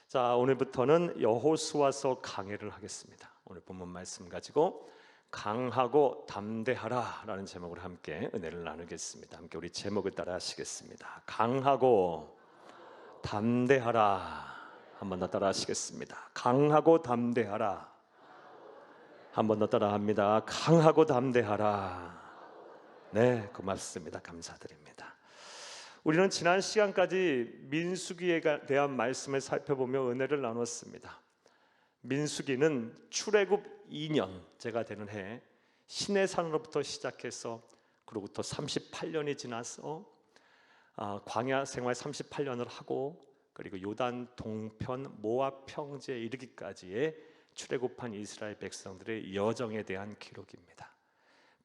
자, 오늘부터는 여호수아서 강해를 하겠습니다. 오늘 본문 말씀 가지고 강하고 담대하라 라는 제목으로 함께 은혜를 나누겠습니다. 함께 우리 제목을 따라 하시겠습니다. 강하고 담대하라. 한 번 더 따라 하시겠습니다. 강하고 담대하라. 한 번 더 따라 합니다. 강하고 담대하라. 네, 고맙습니다. 감사드립니다. 우리는 지난 시간까지 민수기에 대한 말씀을 살펴보며 은혜를 나눴습니다. 민수기는 출애굽 2년째가 되는 해 시내산으로부터 시작해서 그로부터 38년이 지나서 광야 생활 38년을 하고 그리고 요단 동편 모압 평지에 이르기까지의 출애굽한 이스라엘 백성들의 여정에 대한 기록입니다.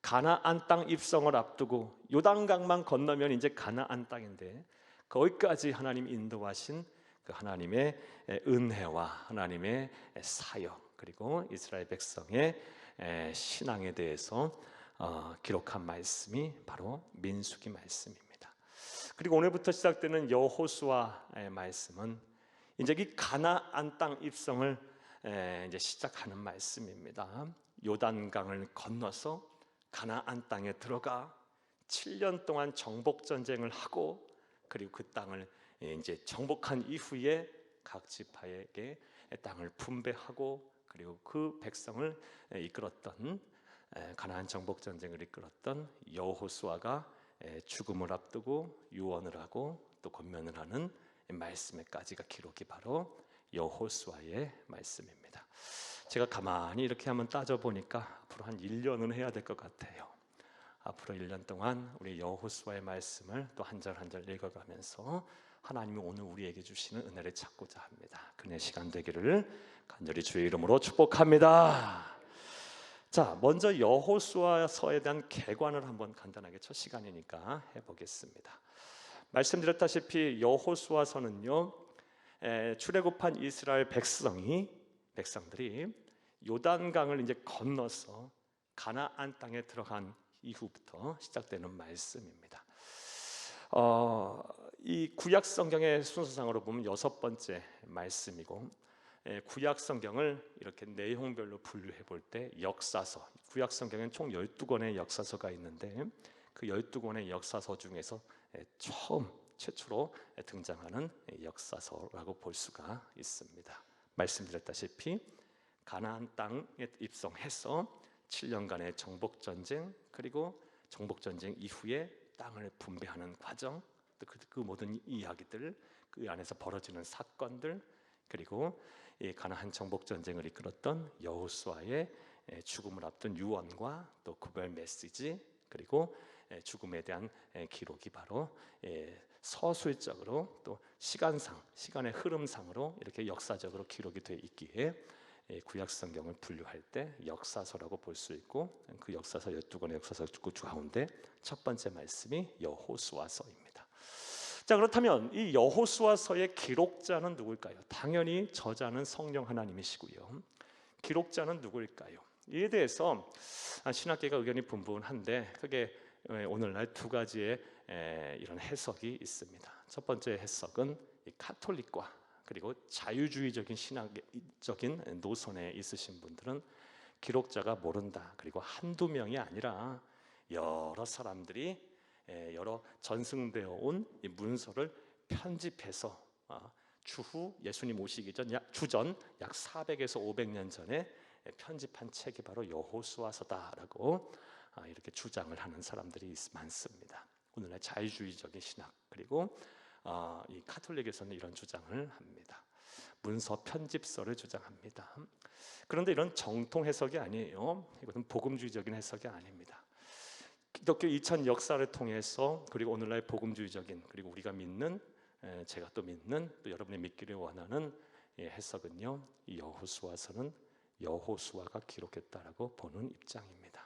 가나안 땅 입성을 앞두고 요단강만 건너면 이제 가나안 땅인데 거기까지 하나님 인도하신 그 하나님의 은혜와 하나님의 사역 그리고 이스라엘 백성의 신앙에 대해서 기록한 말씀이 바로 민수기 말씀입니다. 그리고 오늘부터 시작되는 여호수아의 말씀은 이제 이 가나안 땅 입성을 이제 시작하는 말씀입니다. 요단강을 건너서 가나안 땅에 들어가 7년 동안 정복 전쟁을 하고 그리고 그 땅을 이제 정복한 이후에 각 지파에게 땅을 분배하고 그리고 그 백성을 이끌었던 가나안 정복 전쟁을 이끌었던 여호수아가 죽음을 앞두고 유언을 하고 또 권면을 하는 말씀에까지가 기록이 바로 여호수아의 말씀입니다. 제가 가만히 이렇게 한번 따져보니까 앞으로 한 1년은 해야 될 것 같아요. 앞으로 1년 동안 우리 여호수아의 말씀을 또 한 절 한 절 읽어가면서 하나님이 오늘 우리에게 주시는 은혜를 찾고자 합니다. 그의 시간 되기를 간절히 주의 이름으로 축복합니다. 자, 먼저 여호수아서에 대한 개관을 한번 간단하게 첫 시간이니까 해보겠습니다. 말씀드렸다시피 여호수아서는요 출애굽한 이스라엘 백성들이 요단강을 이제 건너서 가나안 땅에 들어간 이후부터 시작되는 말씀입니다. 이 구약 성경의 순서상으로 보면 6번째 말씀이고 구약 성경을 이렇게 내용별로 분류해 볼 때 역사서, 구약 성경엔 총 12권의 역사서가 있는데 그 12권의 역사서 중에서 최초로 등장하는 역사서라고 볼 수가 있습니다. 말씀드렸다시피 가나안 땅에 입성해서 7년간의 정복전쟁 그리고 정복전쟁 이후에 땅을 분배하는 과정 그 모든 이야기들 그 안에서 벌어지는 사건들 그리고 이 가나안 정복전쟁을 이끌었던 여호수아의 죽음을 앞둔 유언과 또 구별 메시지 그리고 죽음에 대한 기록이 바로 서술적으로 또 시간의 흐름상으로 이렇게 역사적으로 기록이 되어 있기에 구약 성경을 분류할 때 역사서라고 볼 수 있고 그 역사서 12권의 역사서 가운데 첫 번째 말씀이 여호수아서입니다. 자, 그렇다면 이 여호수아서의 기록자는 누구일까요? 당연히 저자는 성령 하나님이시고요. 기록자는 누구일까요? 이에 대해서 신학계가 의견이 분분한데 크게 오늘날 두 가지의 이런 해석이 있습니다. 첫 번째 해석은 카톨릭과 그리고 자유주의적인 신학적인 노선에 있으신 분들은 기록자가 모른다. 그리고 한두 명이 아니라 여러 사람들이 여러 전승되어 온 이 문서를 편집해서 주후 예수님 오시기 전 주전 약 400에서 500년 전에 편집한 책이 바로 여호수아서다라고 이렇게 주장을 하는 사람들이 많습니다. 오늘날 자유주의적인 신학 그리고 이 카톨릭에서는 이런 주장을 합니다. 문서 편집서를 주장합니다. 그런데 이런 정통 해석이 아니에요. 이것은 복음주의적인 해석이 아닙니다. 기독교 2000 역사를 통해서 그리고 오늘날 복음주의적인 그리고 우리가 믿는 제가 또 믿는 또 여러분이 믿기를 원하는 해석은요 이 여호수아서는 여호수아가 기록했다라고 보는 입장입니다.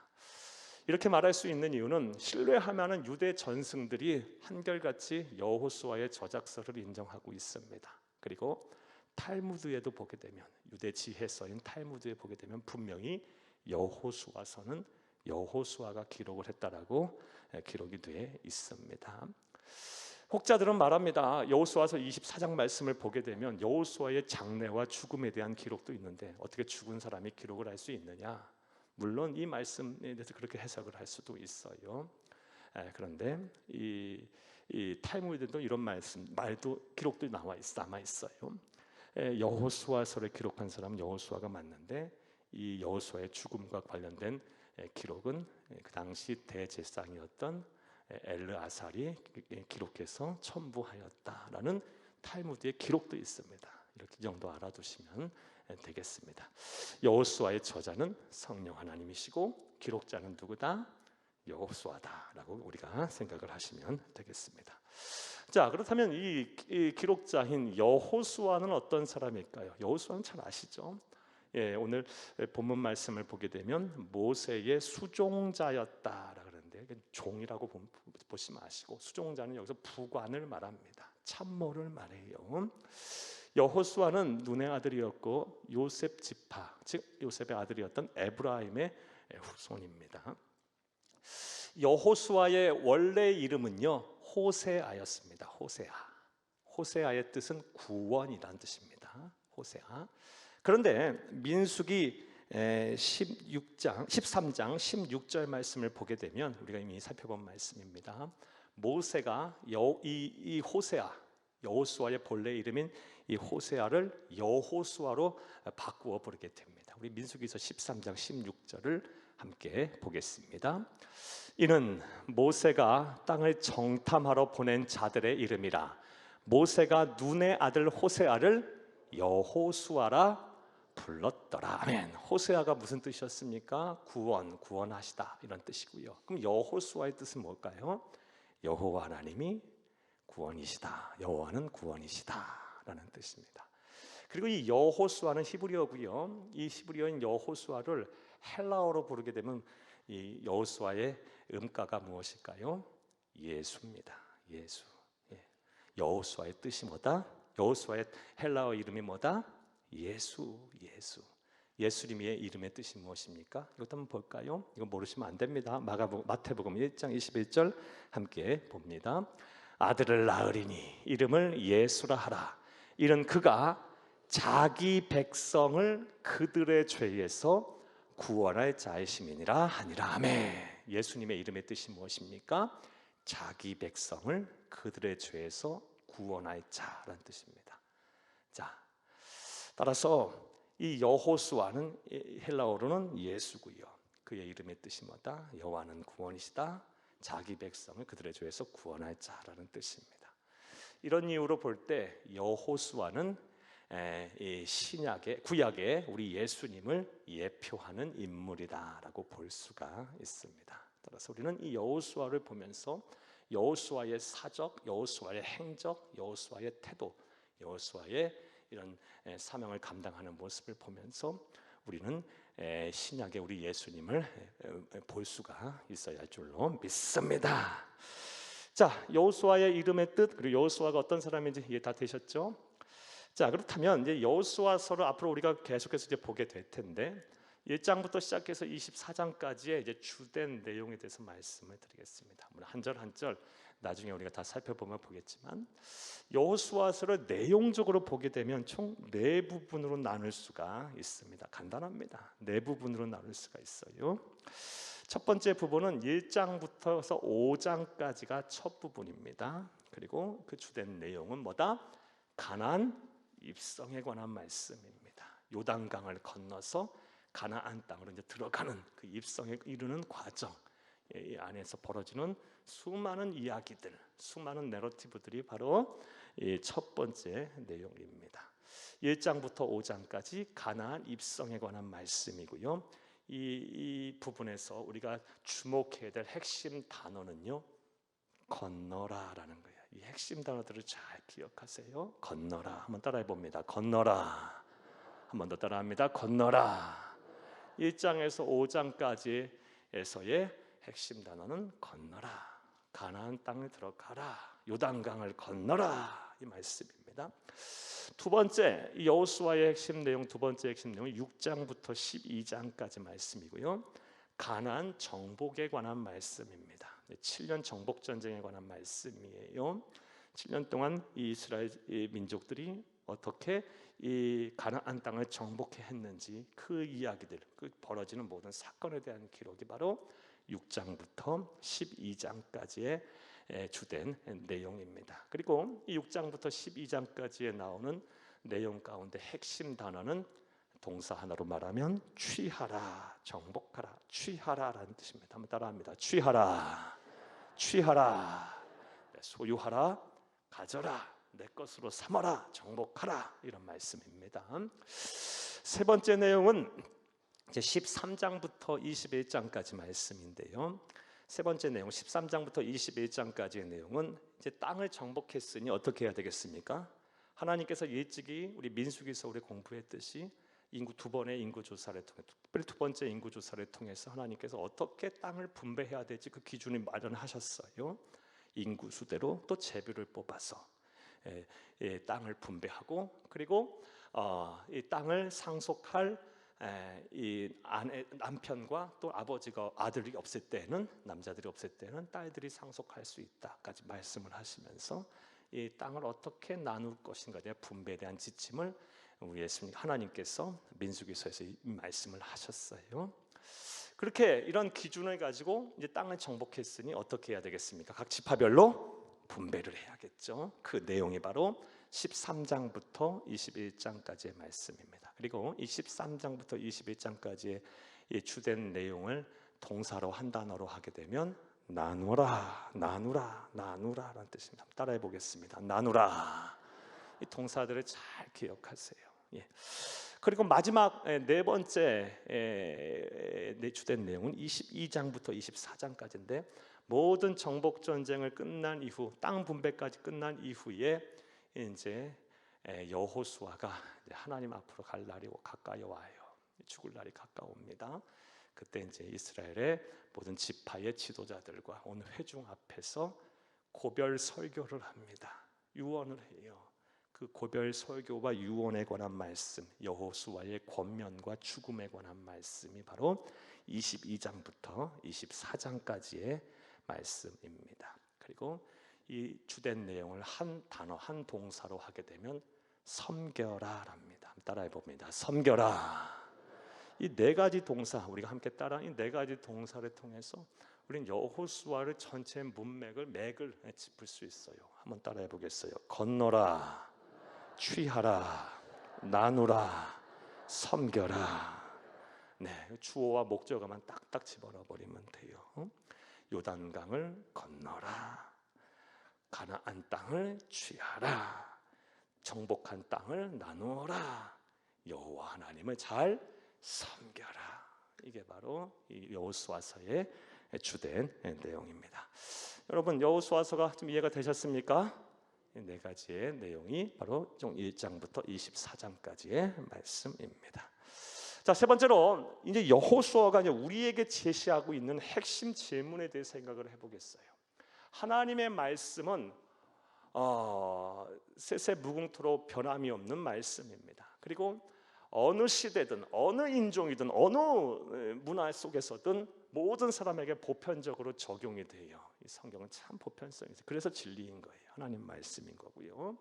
이렇게 말할 수 있는 이유는 신뢰할 만한 유대 전승들이 한결같이 여호수아의 저작서를 인정하고 있습니다. 그리고 탈무드에도 보게 되면 유대 지혜서인 탈무드에 보게 되면 분명히 여호수아서는 여호수아가 기록을 했다라고 기록이 되어 있습니다. 혹자들은 말합니다. 여호수아서 24장 말씀을 보게 되면 여호수아의 장래와 죽음에 대한 기록도 있는데 어떻게 죽은 사람이 기록을 할 수 있느냐? 물론 이 말씀에 대해서 그렇게 해석을 할 수도 있어요. 그런데 이 탈무드도 이런 말도 기록도 남아 있어요. 여호수아서를 기록한 사람은 여호수아가 맞는데 이 여호수아의 죽음과 관련된 기록은 그 당시 대제사장이었던 엘르아살이 기록해서 첨부하였다라는 탈무드의 기록도 있습니다. 이렇게 이 정도 알아두시면 되겠습니다. 여호수아의 저자는 성령 하나님이시고 기록자는 누구다? 여호수아다라고 우리가 생각을 하시면 되겠습니다. 자, 그렇다면 이 기록자인 여호수아는 어떤 사람일까요? 여호수아는 잘 아시죠? 오늘 본문 말씀을 보게 되면 모세의 수종자였다라 그러는데 종이라고 보시 마시고 수종자는 여기서 부관을 말합니다. 참모를 말해요. 여호수아는 눈의 아들이었고 요셉 지파, 즉 요셉의 아들이었던 에브라임의 후손입니다. 여호수아의 원래 이름은요 호세아였습니다. 호세아의 뜻은 구원이라는 뜻입니다. 호세아. 그런데 민수기 13장 16절 말씀을 보게 되면 우리가 이미 살펴본 말씀입니다. 모세가 이 호세아, 여호수아의 본래 이름인 이 호세아를 여호수아로 바꾸어 부르게 됩니다. 우리 민수기서 13장 16절을 함께 보겠습니다. 이는 모세가 땅을 정탐하러 보낸 자들의 이름이라. 모세가 눈의 아들 호세아를 여호수아라 불렀더라. 아멘. 호세아가 무슨 뜻이었습니까? 구원하시다 이런 뜻이고요. 그럼 여호수아의 뜻은 뭘까요? 여호와 하나님이 구원이시다. 여호와는 구원이시다라는 뜻입니다. 그리고 이 여호수아는 히브리어고요. 이 히브리어인 여호수아를 헬라어로 부르게 되면 이 여호수아의 음가가 무엇일까요? 예수입니다. 예수. 여호수아의 뜻이 뭐다? 여호수아의 헬라어 이름이 뭐다? 예수. 예수님의 이름의 뜻이 무엇입니까? 이것도 한번 볼까요? 이거 모르시면 안 됩니다. 마태복음 1장 21절 함께 봅니다. 아들을 낳으리니 이름을 예수라 하라. 이는 그가 자기 백성을 그들의 죄에서 구원할 자이심이니라 하니라. 아멘. 예수님의 이름의 뜻이 무엇입니까? 자기 백성을 그들의 죄에서 구원할 자라는 뜻입니다. 자, 따라서 이 여호수아는 헬라어로는 예수고요. 그의 이름의 뜻이 뭐다? 여호와는 구원이시다. 자기 백성을 그들의 죄에서 구원할 자라는 뜻입니다. 이런 이유로 볼 때 여호수아는 구약의 우리 예수님을 예표하는 인물이다라고 볼 수가 있습니다. 따라서 우리는 이 여호수아를 보면서 여호수아의 사적, 여호수아의 행적, 여호수아의 태도, 여호수아의 이런 사명을 감당하는 모습을 보면서 우리는 신약의 우리 예수님을 볼 수가 있어야 할 줄로 믿습니다. 자, 여호수아의 이름의 뜻 그리고 여호수아가 어떤 사람인지 이해 다 되셨죠? 자, 그렇다면 이제 여호수아서를 앞으로 우리가 계속해서 이제 보게 될 텐데 1장부터 시작해서 24장까지의 이제 주된 내용에 대해서 말씀을 드리겠습니다. 한 절 한 절 나중에 우리가 다 살펴보면 보겠지만 여호수아서를 내용적으로 보게 되면 총 4부분으로 나눌 수가 있습니다. 간단합니다. 4부분으로 나눌 수가 있어요. 첫 번째 부분은 1장부터 5장까지가 첫 부분입니다. 그리고 그 주된 내용은 뭐다? 가나안 입성에 관한 말씀입니다. 요단강을 건너서 가나안 땅으로 이제 들어가는 그 입성에 이르는 과정, 이 안에서 벌어지는 수많은 이야기들, 수많은 내러티브들이 바로 이 첫 번째 내용입니다. 1장부터 5장까지 가나안 입성에 관한 말씀이고요. 이 부분에서 우리가 주목해야 될 핵심 단어는요, 건너라라는 거예요. 이 핵심 단어들을 잘 기억하세요. 건너라. 한번 따라해 봅니다. 건너라. 한 번 더 따라합니다. 건너라. 1장에서 5장까지에서의 핵심 단어는 건너라. 가나안 땅을 들어가라. 요단강을 건너라. 이 말씀입니다. 두 번째, 여호수아의 핵심 내용, 두 번째 핵심 내용은 6장부터 12장까지 말씀이고요. 가나안 정복에 관한 말씀입니다. 7년 정복 전쟁에 관한 말씀이에요. 7년 동안 이 이스라엘 민족들이 어떻게 이 가나안 땅을 정복해 했는지 그 이야기들, 그 벌어지는 모든 사건에 대한 기록이 바로 6장부터 12장까지의 주된 내용입니다. 그리고 이 6장부터 12장까지에 나오는 내용 가운데 핵심 단어는 동사 하나로 말하면 취하라, 정복하라, 취하라라는 뜻입니다. 한번 따라합니다. 취하라, 취하라, 소유하라, 가져라, 내 것으로 삼아라, 정복하라, 이런 말씀입니다. 세 번째 내용은 이제 13장부터 21장까지 말씀인데요. 세 번째 내용 13장부터 21장까지의 내용은 이제 땅을 정복했으니 어떻게 해야 되겠습니까? 하나님께서 일찍이 우리 민수기서 우리 공부했듯이 두 번의 인구 조사를 통해, 특별히 두 번째 인구 조사를 통해서 하나님께서 어떻게 땅을 분배해야 될지 그 기준을 마련하셨어요. 인구 수대로 또 제비를 뽑아서 땅을 분배하고, 그리고 이 땅을 상속할 이 남편과 또 아버지가 아들이 없을 때는, 남자들이 없을 때는 딸들이 상속할 수 있다까지 말씀을 하시면서 이 땅을 어떻게 나눌 것인가에 대한 분배에 대한 지침을 우리 예수님 하나님께서 민수기서에서 이 말씀을 하셨어요. 그렇게 이런 기준을 가지고 이제 땅을 정복했으니 어떻게 해야 되겠습니까? 각 지파별로 분배를 해야겠죠. 그 내용이 바로 13장부터 21장까지의 말씀입니다. 그리고 이 13장부터 21장까지의 이 주된 내용을 동사로 한 단어로 하게 되면 나누라, 나누라, 나누라라는 뜻입니다. 따라해 보겠습니다. 나누라. 이 동사들을 잘 기억하세요. 예. 그리고 마지막 네 번째 주된 내용은 22장부터 24장까지인데, 모든 정복 전쟁을 끝난 이후, 땅 분배까지 끝난 이후에 이제 여호수아가 하나님 앞으로 갈 날이 가까이 와요. 죽을 날이 가까웁니다. 그때 이제 이스라엘의 모든 지파의 지도자들과 온 회중 앞에서 고별 설교를 합니다. 유언을 해요. 그 고별 설교와 유언에 관한 말씀, 여호수아의 권면과 죽음에 관한 말씀이 바로 22장부터 24장까지의 말씀입니다. 그리고 이 주된 내용을 한 단어, 한 동사로 하게 되면 섬겨라랍니다. 따라해 봅니다. 섬겨라. 이 네 가지 동사, 우리가 함께 따라 이 네 가지 동사를 통해서 우리는 여호수아를 전체 문맥을 짚을 수 있어요. 한번 따라해 보겠어요. 건너라, 취하라, 나누라, 섬겨라. 네, 주어와 목적어만 딱딱 집어넣어 버리면 돼요. 요단강을 건너라, 가나안 땅을 취하라, 정복한 땅을 나누어라, 여호와 하나님을 잘 섬겨라. 이게 바로 이 여호수아서의 주된 내용입니다. 여러분, 여호수아서가 좀 이해가 되셨습니까? 네 가지의 내용이 바로 1장부터 24장까지의 말씀입니다. 자, 세 번째로 이제 여호수아가 이제 우리에게 제시하고 있는 핵심 질문에 대해 생각을 해보겠어요. 하나님의 말씀은 세세무궁토록 변함이 없는 말씀입니다. 그리고 어느 시대든 어느 인종이든 어느 문화 속에서든 모든 사람에게 보편적으로 적용이 돼요. 이 성경은 참 보편성이 있어요. 그래서 진리인 거예요. 하나님 말씀인 거고요.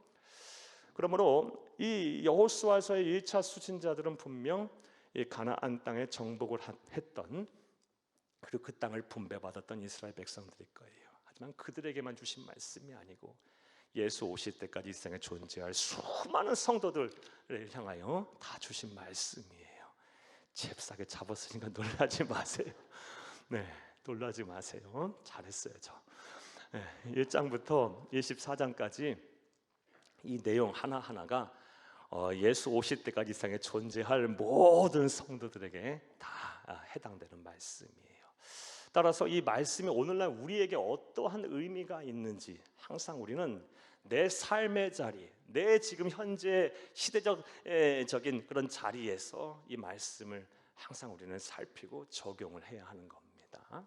그러므로 이 여호수아서의 1차 수신자들은 분명 이 가나안 땅에 정복을 했던, 그리고 그 땅을 분배받았던 이스라엘 백성들일 거예요. 하지만 그들에게만 주신 말씀이 아니고 예수 오실 때까지 이 세상에 존재할 수많은 성도들을 향하여 다 주신 말씀이에요. 잽싸게 잡았으니까 놀라지 마세요. 네, 놀라지 마세요. 잘했어요, 저. 1장부터 24장까지 이 내용 하나하나가 예수 오실 때까지 이 세상에 존재할 모든 성도들에게 다 해당되는 말씀이에요. 따라서 이 말씀이 오늘날 우리에게 어떠한 의미가 있는지 항상 우리는 내 삶의 자리, 내 지금 현재 시대적인 그런 자리에서 이 말씀을 항상 우리는 살피고 적용을 해야 하는 겁니다.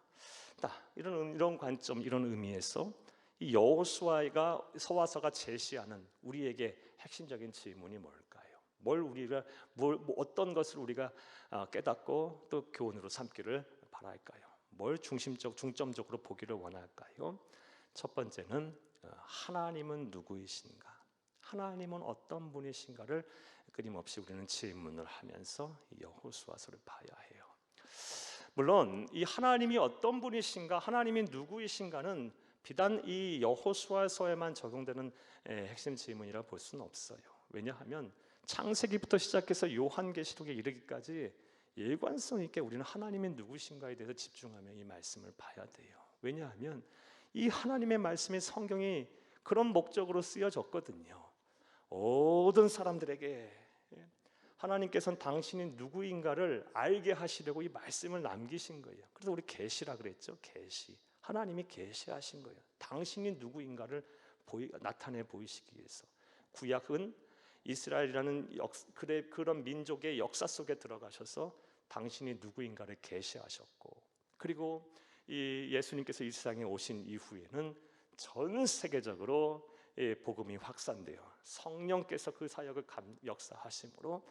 이런 관점, 이런 의미에서 이 여호수아서가 제시하는 우리에게 핵심적인 질문이 뭘까요? 어떤 것을 우리가 깨닫고 또 교훈으로 삼기를 바랄까요? 뭘 중점적으로 보기를 원할까요? 첫 번째는 하나님은 누구이신가? 하나님은 어떤 분이신가를 끊임없이 우리는 질문을 하면서 여호수아서를 봐야 해요. 물론 이 하나님이 어떤 분이신가, 하나님이 누구이신가는 비단 이 여호수아서에만 적용되는 핵심 질문이라 볼 수는 없어요. 왜냐하면 창세기부터 시작해서 요한계시록에 이르기까지 일관성 있게 우리는 하나님이 누구신가에 대해서 집중하며 이 말씀을 봐야 돼요. 왜냐하면 이 하나님의 말씀이 성경이 그런 목적으로 쓰여졌거든요. 모든 사람들에게 하나님께서는 당신이 누구인가를 알게 하시려고 이 말씀을 남기신 거예요. 그래서 우리 계시라 그랬죠. 계시. 하나님이 계시하신 거예요. 당신이 누구인가를 나타내 보이시기 위해서. 구약은 이스라엘이라는 그런 민족의 역사 속에 들어가셔서 당신이 누구인가를 계시하셨고, 그리고 이 예수님께서 이 세상에 오신 이후에는 전 세계적으로 복음이 확산돼요. 성령께서 그 사역을 역사하심으로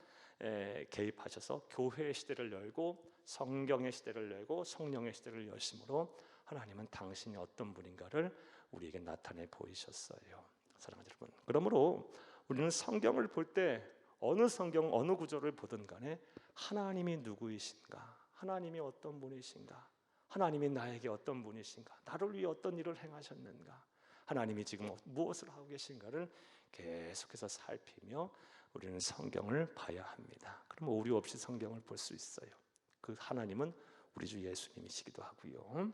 개입하셔서 교회의 시대를 열고 성경의 시대를 열고 성령의 시대를 여심으로 하나님은 당신이 어떤 분인가를 우리에게 나타내 보이셨어요. 사랑하는 여러분, 그러므로 우리는 성경을 볼 때 어느 성경 어느 구절을 보든 간에 하나님이 누구이신가, 하나님이 어떤 분이신가, 하나님이 나에게 어떤 분이신가, 나를 위해 어떤 일을 행하셨는가, 하나님이 지금 무엇을 하고 계신가를 계속해서 살피며 우리는 성경을 봐야 합니다. 그러면 오류 없이 성경을 볼 수 있어요. 그 하나님은 우리 주 예수님이시기도 하고요.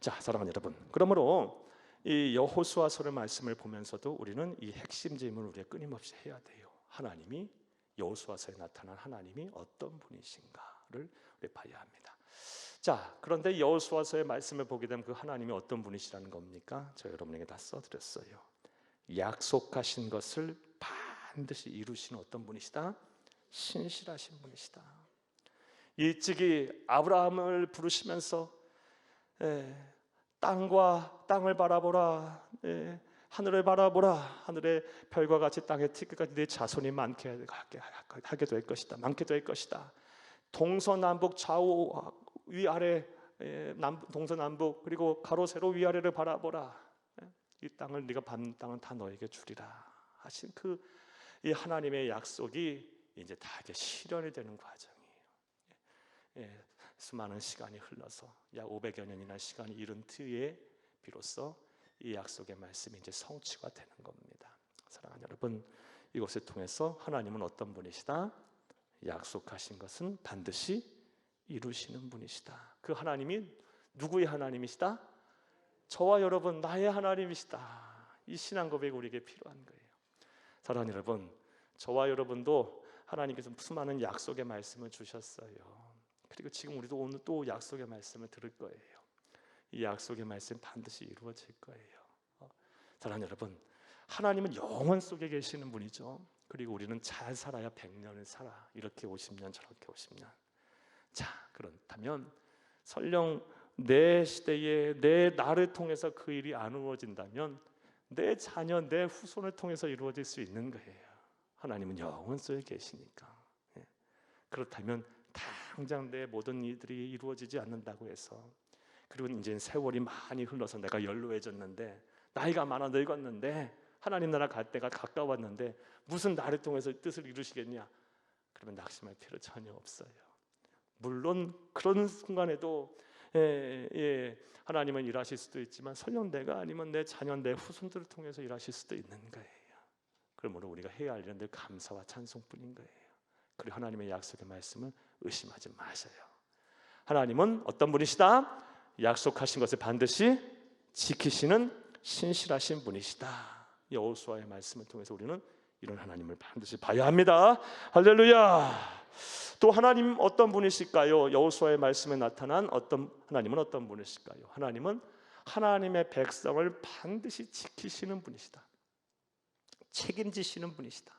자, 사랑하는 여러분, 그러므로 이 여호수아서의 말씀을 보면서도 우리는 이 핵심 질문을 우리가 끊임없이 해야 돼요. 하나님이, 여호수아서에 나타난 하나님이 어떤 분이신가를 우리 봐야 합니다. 자, 그런데 여호수아서의 말씀을 보게 되면 그 하나님이 어떤 분이시라는 겁니까? 저 여러분에게 다 써드렸어요. 약속하신 것을 반드시 이루시는 어떤 분이시다? 신실하신 분이시다. 일찍이 아브라함을 부르시면서 땅을 바라보라, 하늘을 바라보라, 하늘의 별과 같이 땅의 티끌까지 내 자손이 많게 하게 될 것이다, 많게 될 것이다. 동서남북 좌우 위아래, 동서남북 그리고 가로 세로 위아래를 바라보라. 이 땅을 네가 받는 땅은 다 너에게 주리라 하신 그 이 하나님의 약속이 이제 다 이게 실현이 되는 과정이에요. 수많은 시간이 흘러서 약 500여 년이나 시간이 이른 뒤에 비로소 이 약속의 말씀이 이제 성취가 되는 겁니다. 사랑하는 여러분, 이것을 통해서 하나님은 어떤 분이시다? 약속하신 것은 반드시 이루시는 분이시다. 그 하나님이 누구의 하나님이시다? 저와 여러분, 나의 하나님이시다. 이 신앙 고백이 우리에게 필요한 거예요. 사랑하는 여러분, 저와 여러분도 하나님께서 수많은 약속의 말씀을 주셨어요. 그리고 지금 우리도 오늘 또 약속의 말씀을 들을 거예요. 이 약속의 말씀 반드시 이루어질 거예요. 사랑하는 여러분, 하나님은 영원 속에 계시는 분이죠. 그리고 우리는 잘 살아야 100년을 살아. 이렇게 50년 저렇게 50년. 자, 그렇다면 설령 내 시대에 내 나를 통해서 그 일이 안 이루어진다면 내 자녀, 내 후손을 통해서 이루어질 수 있는 거예요. 하나님은 영원 속에 계시니까. 그렇다면 당장 내 모든 일들이 이루어지지 않는다고 해서, 그리고 이제 세월이 많이 흘러서 내가 연로해졌는데, 나이가 많아 늙었는데, 하나님 나라 갈 때가 가까웠는데 무슨 나를 통해서 뜻을 이루시겠냐? 그러면 낙심할 필요 전혀 없어요. 물론 그런 순간에도 하나님은 일하실 수도 있지만 설령 내가 아니면 내 자녀, 내 후손들을 통해서 일하실 수도 있는 거예요. 그러므로 우리가 해야 할 일은 늘 감사와 찬송뿐인 거예요. 그리고 하나님의 약속의 말씀을 의심하지 마세요. 하나님은 어떤 분이시다? 약속하신 것을 반드시 지키시는 신실하신 분이시다. 여호수아의 말씀을 통해서 우리는 이런 하나님을 반드시 봐야 합니다. 할렐루야. 또 하나님 어떤 분이실까요? 여호수아의 말씀에 나타난 하나님은 어떤 분이실까요? 하나님은 하나님의 백성을 반드시 지키시는 분이시다. 책임지시는 분이시다.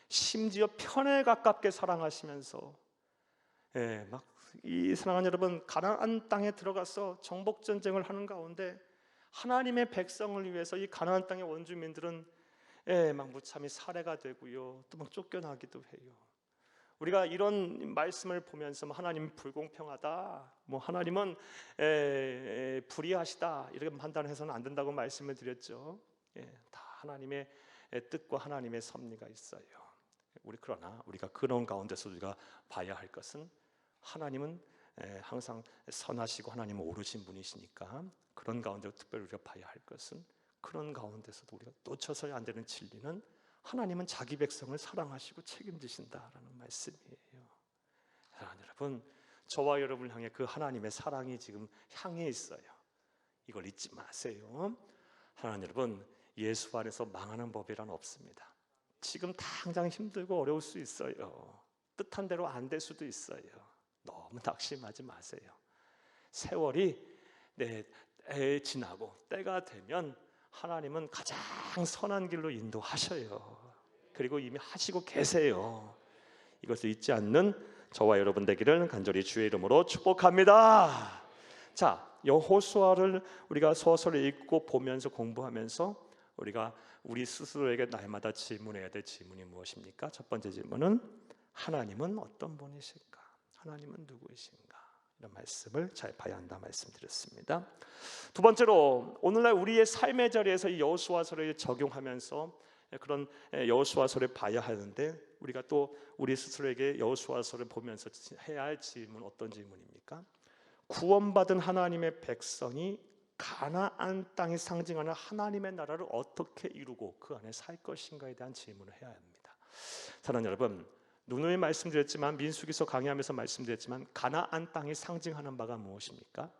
심지어 편에 가깝게 사랑하시면서 막 이 사랑하는 여러분, 가나안 땅에 들어가서 정복 전쟁을 하는 가운데 하나님의 백성을 위해서 이 가나안 땅의 원주민들은 막 무참히 살해가 되고요, 또 막 쫓겨나기도 해요. 우리가 이런 말씀을 보면서 하나님은 불공평하다, 하나님은 불의하시다 이렇게 판단해서는 안 된다고 말씀을 드렸죠. 다 하나님의 뜻과 하나님의 섭리가 있어요. 그러나 우리가 그런 가운데서 우리가 봐야 할 것은 하나님은 항상 선하시고 하나님은 오르신 분이시니까 그런 가운데 특별히 우리가 봐야 할 것은 그런 가운데서도 우리가 놓쳐서야 안 되는 진리는 하나님은 자기 백성을 사랑하시고 책임지신다라는 말씀이에요. 사랑하는 여러분, 저와 여러분을 향해 그 하나님의 사랑이 지금 향해 있어요. 이걸 잊지 마세요. 하나님 여러분, 예수 안에서 망하는 법이란 없습니다. 지금 당장 힘들고 어려울 수 있어요. 뜻한 대로 안 될 수도 있어요. 너무 낙심하지 마세요. 세월이 지나고 때가 되면 하나님은 가장 선한 길로 인도하셔요. 그리고 이미 하시고 계세요. 이것을 잊지 않는 저와 여러분 되기를 간절히 주의 이름으로 축복합니다. 자, 여호수아를 우리가 서서히 읽고 보면서 공부하면서 우리가 우리 스스로에게 날마다 질문해야 될 질문이 무엇입니까? 첫 번째 질문은 하나님은 어떤 분이실까? 하나님은 누구이신가? 이런 말씀을 잘 봐야 한다 말씀드렸습니다. 두 번째로 오늘날 우리의 삶의 자리에서 이 여호수아서를 적용하면서 그런 여호수아서를 봐야 하는데 우리가 또 우리 스스로에게 여호수아서를 보면서 해야 할 질문 어떤 질문입니까? 구원받은 하나님의 백성이 가나안 땅에 상징하는 하나님의 나라를 어떻게 이루고 그 안에 살 것인가에 대한 질문을 해야 합니다. 사랑하는 여러분, 누누이 말씀드렸지만 민수기서 강의하면서 말씀드렸지만 가나안 땅이 상징하는 바가 무엇입니까?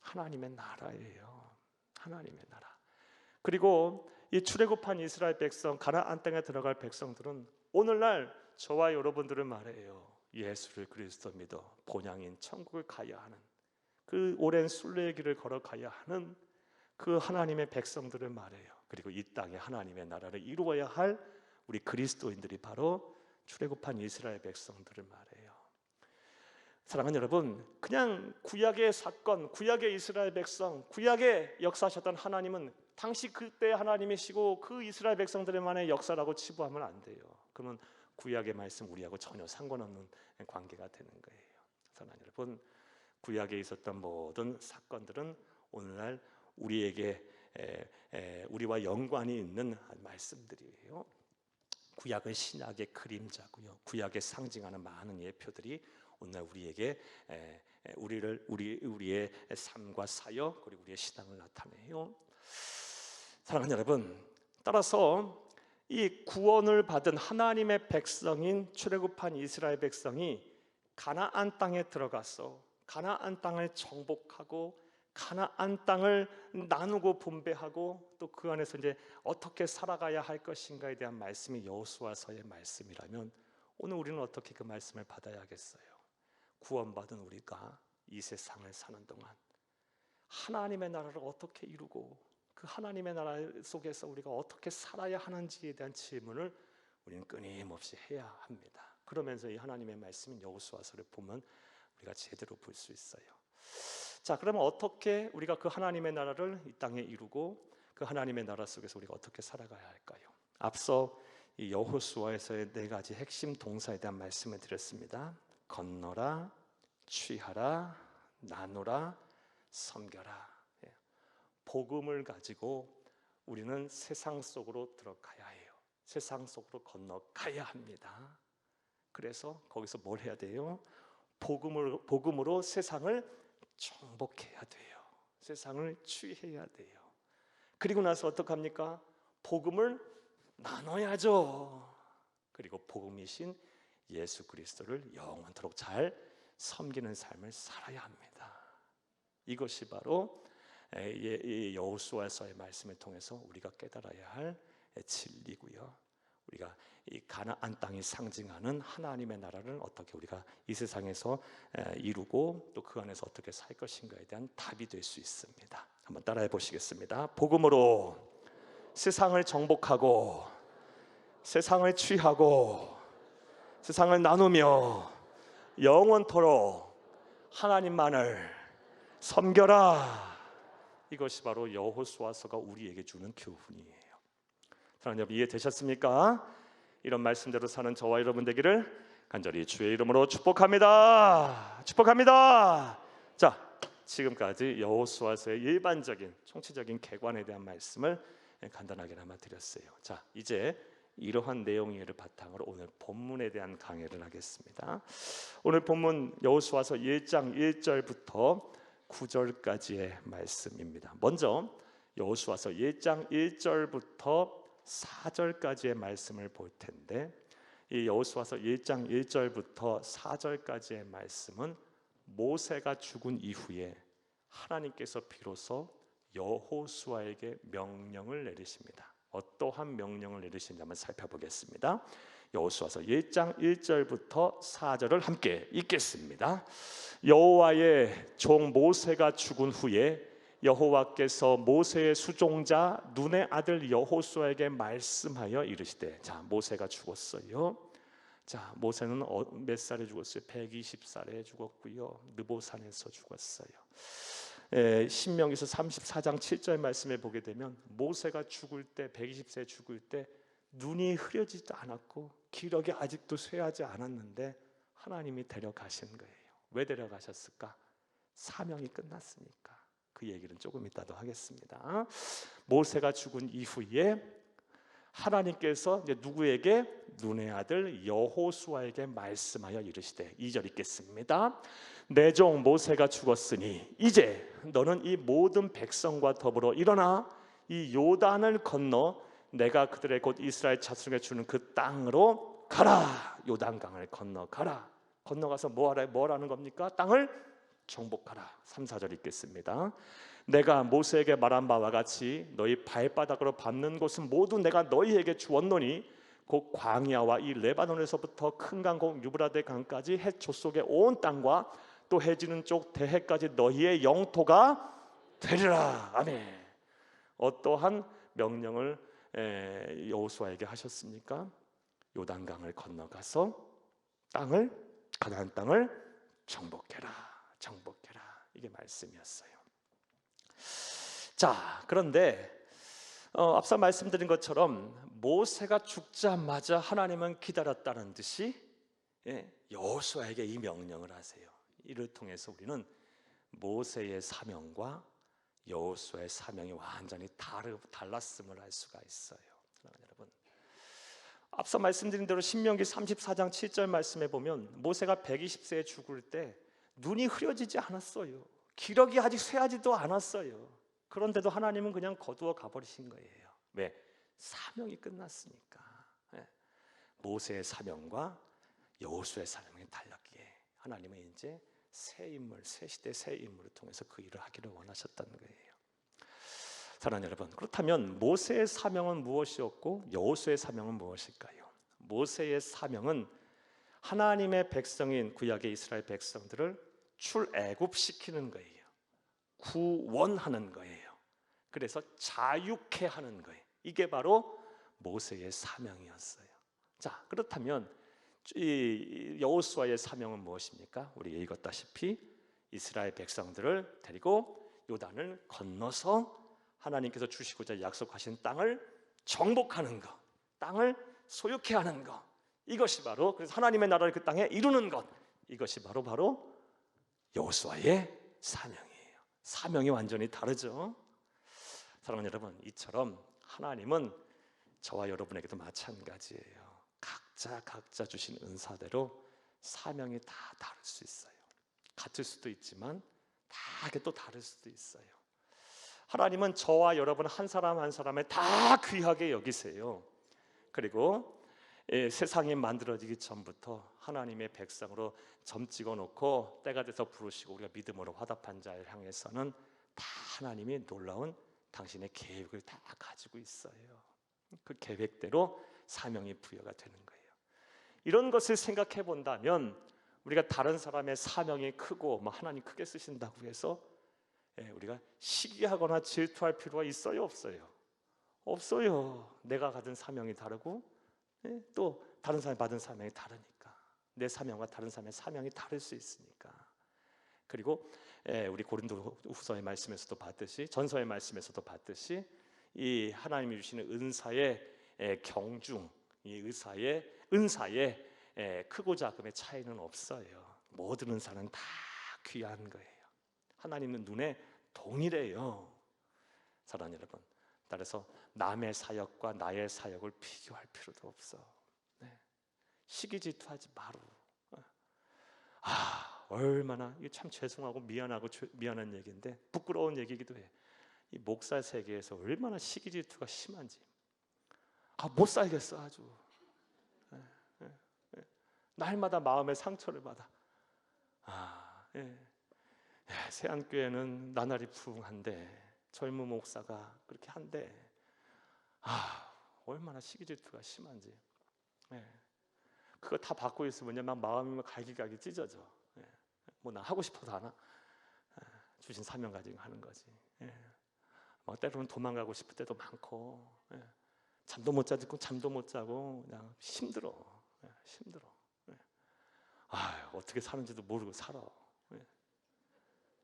하나님의 나라예요. 하나님의 나라. 그리고 이 출애굽한 이스라엘 백성, 가나안 땅에 들어갈 백성들은 오늘날 저와 여러분들을 말해요. 예수를 그리스도 믿어 본향인 천국을 가야 하는 그 오랜 순례의 길을 걸어가야 하는 그 하나님의 백성들을 말해요. 그리고 이 땅에 하나님의 나라를 이루어야 할 우리 그리스도인들이 바로 출애굽한 이스라엘 백성들을 말해요. 사랑하는 여러분, 그냥 구약의 사건, 구약의 이스라엘 백성, 구약의 역사하셨던 하나님은 당시 그때 하나님이시고 그 이스라엘 백성들만의 역사라고 치부하면 안 돼요. 그러면 구약의 말씀 우리하고 전혀 상관없는 관계가 되는 거예요. 사랑하는 여러분, 구약에 있었던 모든 사건들은 오늘날 우리에게 우리와 연관이 있는 말씀들이에요. 구약은 신약의 그림자고요. 구약에 상징하는 많은 예표들이 오늘 우리에게 우리의 삶과 사역 그리고 우리의 신앙을 나타내요. 사랑하는 여러분, 따라서 이 구원을 받은 하나님의 백성인 출애굽한 이스라엘 백성이 가나안 땅에 들어가서 가나안 땅을 정복하고 가나안 땅을 나누고 분배하고 또 그 안에서 이제 어떻게 살아가야 할 것인가에 대한 말씀이 여호수아서의 말씀이라면 오늘 우리는 어떻게 그 말씀을 받아야겠어요? 구원받은 우리가 이 세상을 사는 동안 하나님의 나라를 어떻게 이루고 그 하나님의 나라 속에서 우리가 어떻게 살아야 하는지에 대한 질문을 우리는 끊임없이 해야 합니다. 그러면서 이 하나님의 말씀인 여호수아서를 보면 우리가 제대로 볼 수 있어요. 자, 그러면 어떻게 우리가 그 하나님의 나라를 이 땅에 이루고 그 하나님의 나라 속에서 우리가 어떻게 살아가야 할까요? 앞서 이 여호수아에서의 네 가지 핵심 동사에 대한 말씀을 드렸습니다. 건너라, 취하라, 나누라, 섬겨라. 복음을 가지고 우리는 세상 속으로 들어가야 해요. 세상 속으로 건너가야 합니다. 그래서 거기서 뭘 해야 돼요? 복음으로 세상을 정복해야 돼요. 세상을 취해야 돼요. 그리고 나서 어떡합니까? 복음을 나눠야죠. 그리고 복음이신 예수 그리스도를 영원토록 잘 섬기는 삶을 살아야 합니다. 이것이 바로 여호수아서의 말씀을 통해서 우리가 깨달아야 할 진리고요. 우리가 이 가나안 땅이 상징하는 하나님의 나라를 어떻게 우리가 이 세상에서 이루고 또 그 안에서 어떻게 살 것인가에 대한 답이 될 수 있습니다. 한번 따라해 보시겠습니다. 복음으로 세상을 정복하고 세상을 취하고 세상을 나누며 영원토록 하나님만을 섬겨라. 이것이 바로 여호수아서가 우리에게 주는 교훈이에요. 사랑하는 여러분, 이해되셨습니까? 이런 말씀대로 사는 저와 여러분 되기를 간절히 주의 이름으로 축복합니다. 축복합니다. 자, 지금까지 여호수아서의 일반적인 총체적인 개관에 대한 말씀을 간단하게나마 드렸어요. 자, 이제 이러한 내용을 바탕으로 오늘 본문에 대한 강의를 하겠습니다. 오늘 본문 여호수아서 1장 1절부터 9절까지의 말씀입니다. 먼저 여호수아서 1장 1절부터 4절까지의 말씀을 볼 텐데, 이 여호수아서 1장 1절부터 4절까지의 말씀은 모세가 죽은 이후에 하나님께서 비로소 여호수아에게 명령을 내리십니다. 어떠한 명령을 내리시는지 한번 살펴보겠습니다. 여호수아서 1장 1절부터 4절을 함께 읽겠습니다. 여호와의 종 모세가 죽은 후에 여호와께서 모세의 수종자 눈의 아들 여호수아에게 말씀하여 이르시되, 자, 모세가 죽었어요. 자, 모세는 몇 살에 죽었어요? 120살에 죽었고요. 느보산에서 죽었어요. 신명기서 34장 7절 말씀에 보게 되면 모세가 죽을 때, 120세에 죽을 때 눈이 흐려지지 않았고 기력이 아직도 쇠하지 않았는데 하나님이 데려가신 거예요. 왜 데려가셨을까? 사명이 끝났으니까. 그 얘기는 조금 이따도 하겠습니다. 모세가 죽은 이후에 하나님께서 이제 누구에게? 눈의 아들 여호수아에게 말씀하여 이르시되, 2절 읽겠습니다. 내 종 모세가 죽었으니 이제 너는 이 모든 백성과 더불어 일어나 이 요단을 건너 내가 그들의 곧 이스라엘 자손에게 주는 그 땅으로 가라. 요단강을 건너가라. 건너가서 뭐라는 겁니까? 땅을 정복하라. 3, 4절 읽겠습니다. 내가 모세에게 말한 바와 같이 너희 발바닥으로 밟는 곳은 모두 내가 너희에게 주었노니 곧 광야와 이 레바논에서부터 큰 강 곧 유브라데 강까지 해초 속의 온 땅과 또 해지는 쪽 대해까지 너희의 영토가 되리라. 아멘. 어떠한 명령을 여호수아에게 하셨습니까? 요단강을 건너가서 땅을, 가나안 땅을 정복해라. 정복해라. 이게 말씀이었어요. 자, 그런데 앞서 말씀드린 것처럼 모세가 죽자마자 하나님은 기다렸다는 듯이 여호수아에게 이 명령을 하세요. 이를 통해서 우리는 모세의 사명과 여호수아의 사명이 완전히 달랐음을 알 수가 있어요. 여러분, 앞서 말씀드린 대로 신명기 34장 7절 말씀에 보면 모세가 120세에 죽을 때 눈이 흐려지지 않았어요. 기력이 아직 쇠하지도 않았어요. 그런데도 하나님은 그냥 거두어 가버리신 거예요. 왜? 사명이 끝났으니까. 모세의 사명과 여호수아의 사명이 달랐기에 하나님은 이제 새 인물, 새 시대 새 인물을 통해서 그 일을 하기를 원하셨다는 거예요. 사랑하는 여러분, 그렇다면 모세의 사명은 무엇이었고 여호수아의 사명은 무엇일까요? 모세의 사명은 하나님의 백성인 구약의 이스라엘 백성들을 출애굽시키는 거예요. 구원하는 거예요. 그래서 자유케 하는 거예요. 이게 바로 모세의 사명이었어요. 자, 그렇다면 이 여호수아의 사명은 무엇입니까? 우리 읽었다시피 이스라엘 백성들을 데리고 요단을 건너서 하나님께서 주시고자 약속하신 땅을 정복하는 것, 땅을 소유케 하는 것, 이것이 바로, 그래서 하나님의 나라를 그 땅에 이루는 것, 이것이 바로 여호수아의 사명이에요. 사명이 완전히 다르죠. 사랑하는 여러분, 이처럼 하나님은 저와 여러분에게도 마찬가지예요. 각자 주신 은사대로 사명이 다 다를 수 있어요. 같을 수도 있지만 다르게 또 다를 수도 있어요. 하나님은 저와 여러분 한 사람 한 사람을 다 귀하게 여기세요. 그리고 세상이 만들어지기 전부터 하나님의 백성으로 점 찍어놓고 때가 돼서 부르시고 우리가 믿음으로 화답한 자를 향해서는 다 하나님이 놀라운 당신의 계획을 다 가지고 있어요. 그 계획대로 사명이 부여가 되는 거예요. 이런 것을 생각해 본다면 우리가 다른 사람의 사명이 크고 하나님 크게 쓰신다고 해서 우리가 시기하거나 질투할 필요가 있어요? 없어요? 없어요. 내가 가진 사명이 다르고 또 다른 사람이 받은 사명이 다르니까, 내 사명과 다른 사람의 사명이 다를 수 있으니까. 그리고 우리 고린도후서의 말씀에서도 봤듯이, 전서의 말씀에서도 봤듯이 이 하나님이 주시는 은사의 경중, 이 은사의 크고 작음의 차이는 없어요. 모든 은사는 다 귀한 거예요. 하나님은 눈에 동일해요. 사랑하는 여러분, 따라서 남의 사역과 나의 사역을 비교할 필요도 없어. 네. 시기 질투하지 마루. 얼마나 이게 참 죄송하고 미안하고 미안한 얘기인데 부끄러운 얘기기도 해. 이 목사 세계에서 얼마나 시기 질투가 심한지. 못 살겠어 아주. 날마다 마음의 상처를 받아. 세안교회는 나날이 부흥한데 젊은 목사가 그렇게 한데 얼마나 시기 질투가 심한지. 그거 다 받고 있으면 막 마음이 갈기갈기 찢어져. 뭐 나 하고 싶어도 하나? 주신 사명 가지고 하는 거지. 때로는 도망가고 싶을 때도 많고, 잠도 못 자고 그냥 힘들어. 어떻게 사는지도 모르고 살아.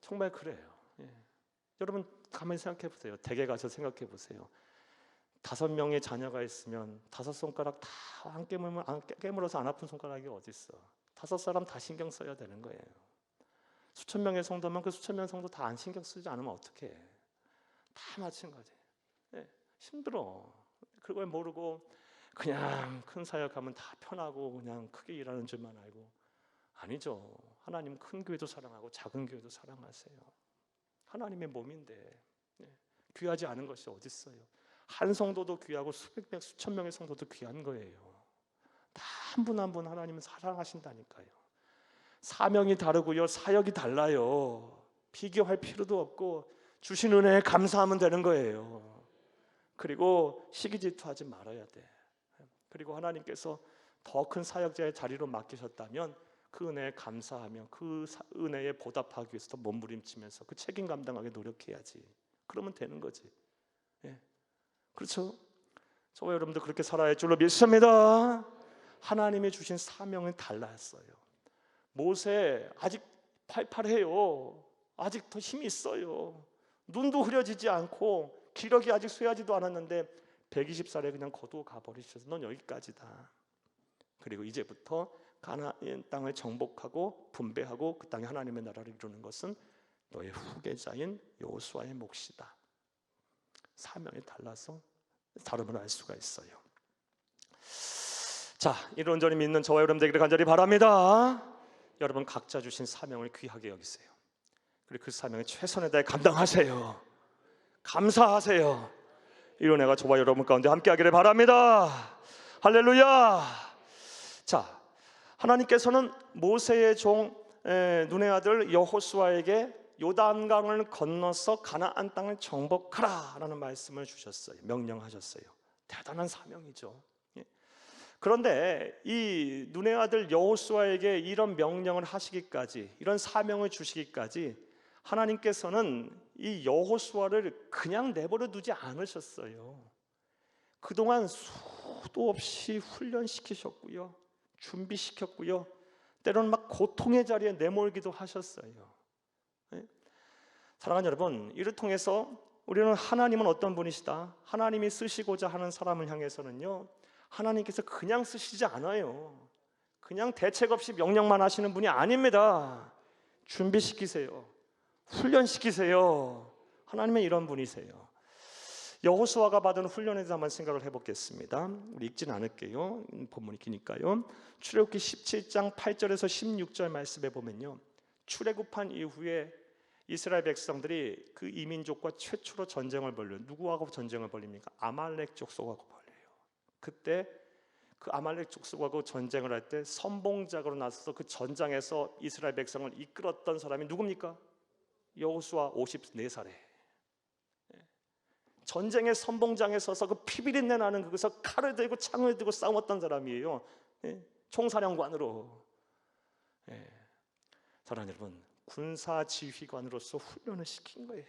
정말 그래요. 여러분 가만히 생각해 보세요. 댁에 가서 생각해 보세요. 5명의 자녀가 있으면 5손가락 다 안 깨물어서 안 아픈 손가락이 어디 있어? 5사람 다 신경 써야 되는 거예요. 수천 명의 성도면 그 수천 명의 성도 다 안 신경 쓰지 않으면 어떡해? 다 마찬가지. 힘들어. 그걸 모르고 그냥 큰 사역하면 다 편하고 그냥 크게 일하는 줄만 알고. 아니죠. 하나님 큰 교회도 사랑하고 작은 교회도 사랑하세요. 하나님의 몸인데 귀하지 않은 것이 어디 있어요? 한 성도도 귀하고 수백 명, 수천 명의 성도도 귀한 거예요. 다 한 분 한 분 하나님은 사랑하신다니까요. 사명이 다르고요, 사역이 달라요. 비교할 필요도 없고 주신 은혜에 감사하면 되는 거예요. 그리고 시기 질투하지 말아야 돼. 그리고 하나님께서 더 큰 사역자의 자리로 맡기셨다면 그 은혜에 감사하며 그 은혜에 보답하기 위해서 더 몸부림치면서 그 책임 감당하게 노력해야지. 그러면 되는 거지. 그렇죠? 저와 여러분도 그렇게 살아야 할 줄로 믿습니다. 하나님이 주신 사명은 달랐어요. 모세 아직 팔팔해요. 아직 더 힘이 있어요. 눈도 흐려지지 않고 기력이 아직 쇠하지도 않았는데 120살에 그냥 거두어 가버리셔서 넌 여기까지다. 그리고 이제부터 가나안 땅을 정복하고 분배하고 그 땅에 하나님의 나라를 이루는 것은 너의 후계자인 여호수아의 몫이다. 사명이 달라서 다름을 알 수가 있어요. 자, 이런저런 믿는 저와 여러분들에게 간절히 바랍니다. 여러분 각자 주신 사명을 귀하게 여기세요. 그리고 그 사명에 최선을 다해 감당하세요. 감사하세요. 이 은혜가 저와 여러분 가운데 함께하기를 바랍니다. 할렐루야. 자, 하나님께서는 모세의 종 눈의 아들 여호수아에게 요단강을 건너서 가나안 땅을 정복하라라는 말씀을 주셨어요. 명령하셨어요. 대단한 사명이죠. 그런데 이 눈의 아들 여호수아에게 이런 명령을 하시기까지, 이런 사명을 주시기까지 하나님께서는 이 여호수아를 그냥 내버려 두지 않으셨어요. 그동안 수도 없이 훈련시키셨고요, 준비시켰고요, 때로는 막 고통의 자리에 내몰기도 하셨어요. 사랑하는 여러분, 이를 통해서 우리는 하나님은 어떤 분이시다, 하나님이 쓰시고자 하는 사람을 향해서는요, 하나님께서 그냥 쓰시지 않아요. 그냥 대책 없이 명령만 하시는 분이 아닙니다. 준비시키세요. 훈련시키세요. 하나님은 이런 분이세요. 여호수아가 받은 훈련에 대해서 한번 생각을 해보겠습니다. 우리 읽지는 않을게요. 본문이 기니까요. 출애굽기 17장 8절에서 16절 말씀에 보면요, 출애굽한 이후에 이스라엘 백성들이 그 이민족과 최초로 전쟁을 벌려요. 누구하고 전쟁을 벌립니까? 아말렉 족속하고 벌려요. 그때 그 아말렉 족속하고 전쟁을 할 때 선봉작으로 나서서 그 전장에서 이스라엘 백성을 이끌었던 사람이 누굽니까? 여호수아 54살에 전쟁의 선봉장에 서서 그 피비린내 나는 그것에서 칼을 들고 창을 들고 싸웠던 사람이에요. 총사령관으로. 사랑하는 여러분, 군사지휘관으로서 훈련을 시킨 거예요.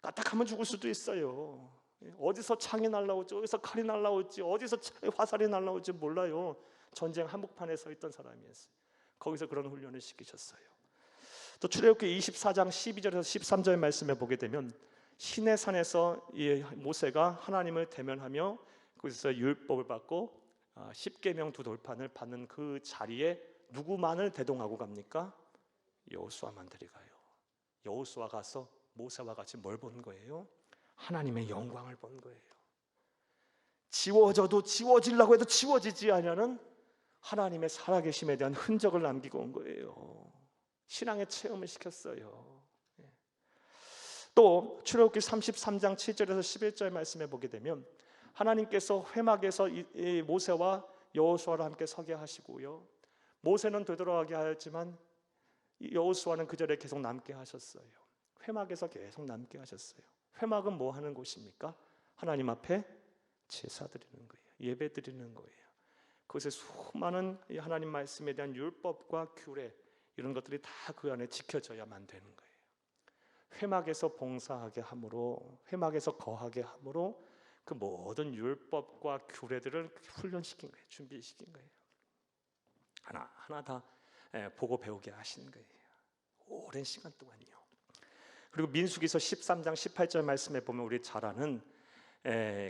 까딱하면 죽을 수도 있어요. 어디서 창이 날라올지, 어디서 칼이 날라올지, 어디서 화살이 날라올지 몰라요. 전쟁 한복판에 서 있던 사람이었어요. 거기서 그런 훈련을 시키셨어요. 또 출애굽기 24장 12절에서 13절 말씀에 보게 되면 시내산에서 이 모세가 하나님을 대면하며 거기서 율법을 받고 10계명 두 돌판을 받는 그 자리에 누구만을 대동하고 갑니까? 여호수아만 데려가요. 여호수아 가서 모세와 같이 뭘 본 거예요? 하나님의 영광을 본 거예요. 지워져도 지워지려고 해도 지워지지 않으면 하나님의 살아계심에 대한 흔적을 남기고 온 거예요. 신앙의 체험을 시켰어요. 또 출애굽기 33장 7절에서 11절 말씀에 보게 되면 하나님께서 회막에서 이 모세와 여호수아를 함께 서게 하시고요, 모세는 되돌아가게 하였지만 여호수아는 그 자리에 계속 남게 하셨어요. 회막에서 계속 남게 하셨어요. 회막은 뭐 하는 곳입니까? 하나님 앞에 제사 드리는 거예요. 예배 드리는 거예요. 그것에 수많은 하나님 말씀에 대한 율법과 규례, 이런 것들이 다 그 안에 지켜져야만 되는 거예요. 회막에서 봉사하게 함으로, 회막에서 거하게 함으로 그 모든 율법과 규례들을 훈련시킨 거예요. 준비시킨 거예요. 하나하나 다 보고 배우게 하신 거예요. 오랜 시간 동안요. 그리고 민수기서 13장 18절 말씀에 보면 우리 잘 아는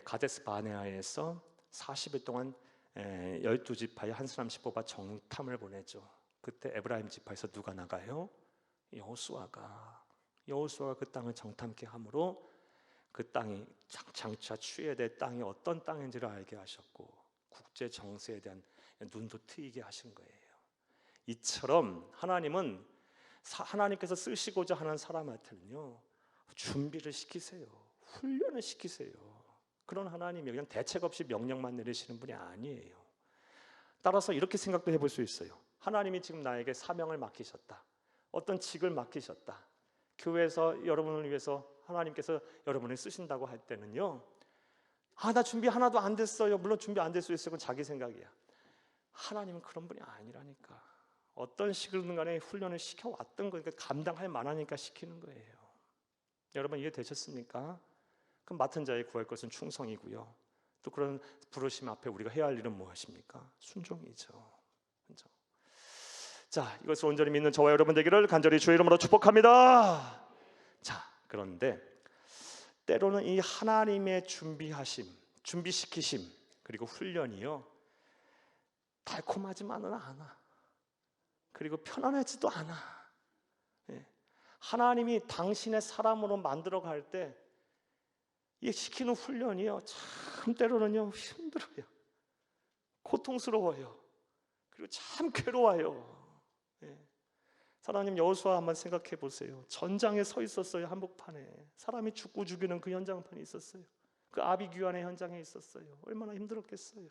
가데스 바네아에서 40일 동안 12지파에 한 사람씩 뽑아 정탐을 보내죠. 그때 에브라임 지파에서 누가 나가요? 여호수아가 그 땅을 정탐케 함으로 그 땅이 장차 취해야 될 땅이 어떤 땅인지를 알게 하셨고 국제 정세에 대한 눈도 트이게 하신 거예요. 이처럼 하나님은 하나님께서 쓰시고자 하는 사람한테는요, 준비를 시키세요. 훈련을 시키세요. 그런 하나님이 그냥 대책 없이 명령만 내리시는 분이 아니에요. 따라서 이렇게 생각도 해볼 수 있어요. 하나님이 지금 나에게 사명을 맡기셨다, 어떤 직을 맡기셨다, 교회에서 여러분을 위해서 하나님께서 여러분을 쓰신다고 할 때는요, 나 준비 하나도 안 됐어요. 물론 준비 안 될 수 있어요. 그건 자기 생각이야. 하나님은 그런 분이 아니라니까. 어떤 식으로든 간에 훈련을 시켜왔던 거니까 감당할 만하니까 시키는 거예요. 여러분 이해되셨습니까? 그럼 맡은 자에 구할 것은 충성이고요, 또 그런 부르심 앞에 우리가 해야 할 일은 무엇입니까? 순종이죠. 그렇죠? 자, 이것을 온전히 믿는 저와 여러분 되기를 간절히 주의 이름으로 축복합니다. 자, 그런데 때로는 이 하나님의 준비하심, 준비시키심, 그리고 훈련이요, 달콤하지만은 않아. 그리고 편안하지도 않아. 하나님이 당신의 사람으로 만들어 갈 때 이 시키는 훈련이요, 참 때로는요 힘들어요, 고통스러워요, 그리고 참 괴로워요. 사랑하님, 여호수아 한번 생각해 보세요. 전장에 서 있었어요. 한복판에 사람이 죽고 죽이는 그 현장판에 있었어요. 그 아비규환의 현장에 있었어요. 얼마나 힘들었겠어요.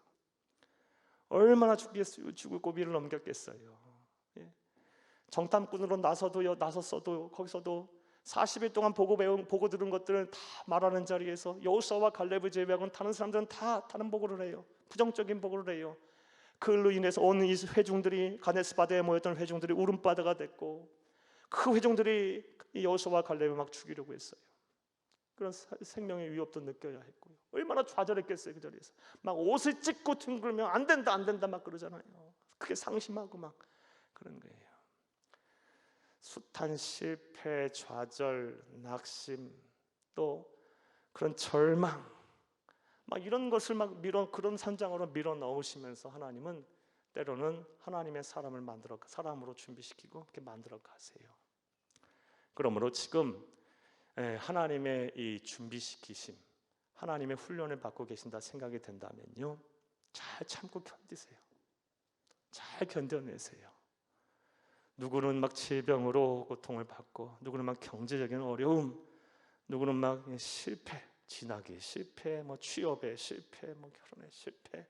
얼마나 죽을 고비를 넘겼겠어요. 정탐꾼으로 나섰어도 거기서도 40일 동안 보고 들은 것들은 다 말하는 자리에서 여호수아와 갈렙을 제외하고는 다른 사람들은 다 다른 보고를 해요. 부정적인 보고를 해요. 그걸로 인해서 온 이 회중들이, 가데스 바네아에 모였던 회중들이 울음바다가 됐고, 그 회중들이 여호수아와 갈렙을 막 죽이려고 했어요. 그런 생명의 위협도 느껴야 했고요. 얼마나 좌절했겠어요. 그 자리에서 막 옷을 찢고 둥글며 안 된다 막 그러잖아요. 그게 상심하고 막 그런 거예요. 숱한 실패, 좌절, 낙심, 또 그런 절망, 막 이런 것을 막 그런 산장으로 밀어 넣으시면서 하나님은 때로는 하나님의 사람으로 준비시키고 그렇게 만들어 가세요. 그러므로 지금 하나님의 이 준비시키심, 하나님의 훈련을 받고 계신다 생각이 된다면요, 잘 참고 견디세요. 잘 견뎌내세요. 누구는 막 질병으로 고통을 받고, 누구는 막 경제적인 어려움, 누구는 막 실패, 진학의 실패, 뭐 취업의 실패, 뭐 결혼의 실패,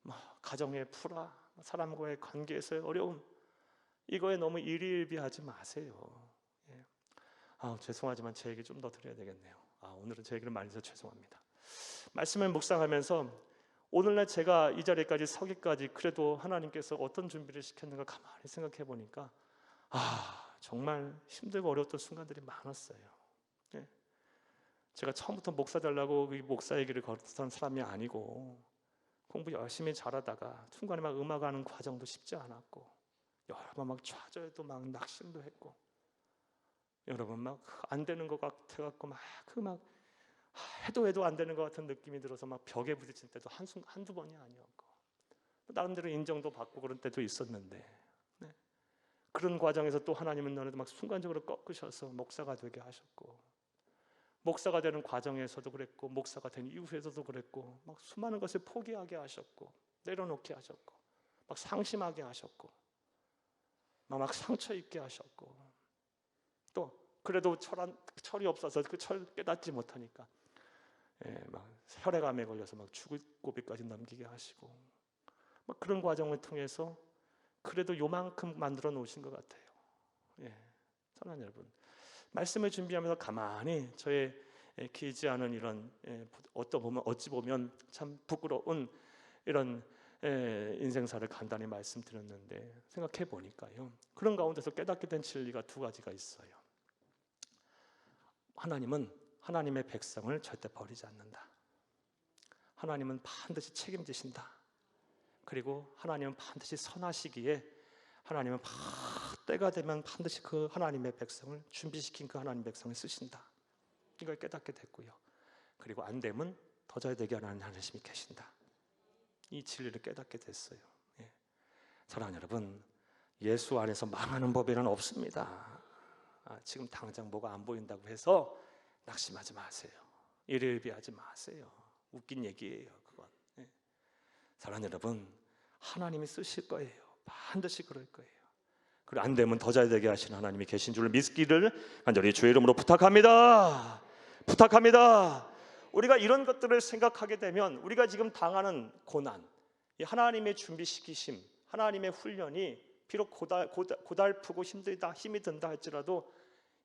뭐 가정의 불화, 사람과의 관계에서의 어려움, 이거에 너무 일희일비하지 마세요. 죄송하지만 제 얘기 좀 더 드려야 되겠네요. 오늘은 제 얘기를 많이 해서 죄송합니다. 말씀을 묵상하면서 오늘날 제가 이 자리까지 서기까지 그래도 하나님께서 어떤 준비를 시켰는가 가만히 생각해 보니까 정말 힘들고 어려웠던 순간들이 많았어요. 제가 처음부터 목사 되려고 이 목사의 길을 걸었던 사람이 아니고, 공부 열심히 잘하다가 중간에 막 음악하는 과정도 쉽지 않았고, 여러 번 막 좌절도 막 낙심도 했고, 여러분 막 안 되는 것 같아갖고 막 해도 안 되는 것 같은 느낌이 들어서 막 벽에 부딪힌 때도 한두 번이 아니었고, 나름대로 인정도 받고 그런 때도 있었는데, 그런 과정에서 또 하나님은 너네도 막 순간적으로 꺾으셔서 목사가 되게 하셨고, 목사가 되는 과정에서도 그랬고 목사가 된 이후에서도 그랬고 막 수많은 것을 포기하게 하셨고 내려놓게 하셨고 막 상심하게 하셨고 막 상처 입게 하셨고 또 그래도 철이 없어서 그 철 깨닫지 못하니까 막 혈액암에 걸려서 막 죽을 고비까지 넘기게 하시고 막 그런 과정을 통해서 그래도 요만큼 만들어 놓으신 것 같아요. 사랑하는 여러분, 말씀을 준비하면서 가만히 저의 길지 않은 이런 어찌 보면 참 부끄러운 이런 인생사를 간단히 말씀드렸는데 생각해 보니까요, 그런 가운데서 깨닫게 된 진리가 두 가지가 있어요. 하나님은 하나님의 백성을 절대 버리지 않는다. 하나님은 반드시 책임지신다. 그리고 하나님은 반드시 선하시기에 하나님은 때가 되면 반드시 그 하나님의 백성을 준비시킨 그 하나님의 백성을 쓰신다. 이걸 깨닫게 됐고요. 그리고 안 되면 더 잘 되게 하는 하나님이 계신다. 이 진리를 깨닫게 됐어요. 사랑하는 여러분, 예수 안에서 망하는 법에는 없습니다. 지금 당장 뭐가 안 보인다고 해서 낙심하지 마세요. 일일비하지 마세요. 웃긴 얘기예요, 그건. 사랑하는 여러분, 하나님이 쓰실 거예요. 반드시 그럴 거예요. 그리고 안 되면 더 잘 되게 하시는 하나님이 계신 줄 믿기를 간절히 주의 이름으로 부탁합니다. 부탁합니다. 우리가 이런 것들을 생각하게 되면 우리가 지금 당하는 고난, 이 하나님의 준비시키심, 하나님의 훈련이 비록 고달프고 힘들다, 힘이 든다 할지라도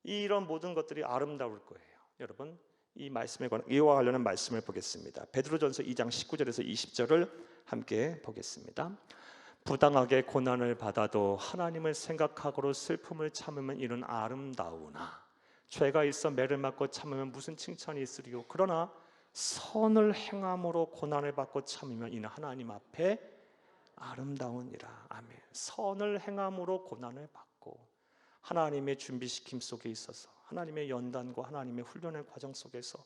이런 모든 것들이 아름다울 거예요. 여러분, 이와 관련한 말씀을 보겠습니다. 베드로전서 2장 19절에서 20절을 함께 보겠습니다. 부당하게 고난을 받아도 하나님을 생각하고 슬픔을 참으면 이는 아름다우나 죄가 있어 매를 맞고 참으면 무슨 칭찬이 있으리요. 그러나 선을 행함으로 고난을 받고 참으면 이는 하나님 앞에 아름다우니라. 아멘. 선을 행함으로 고난을 받고 하나님의 준비시킴 속에 있어서 하나님의 연단과 하나님의 훈련의 과정 속에서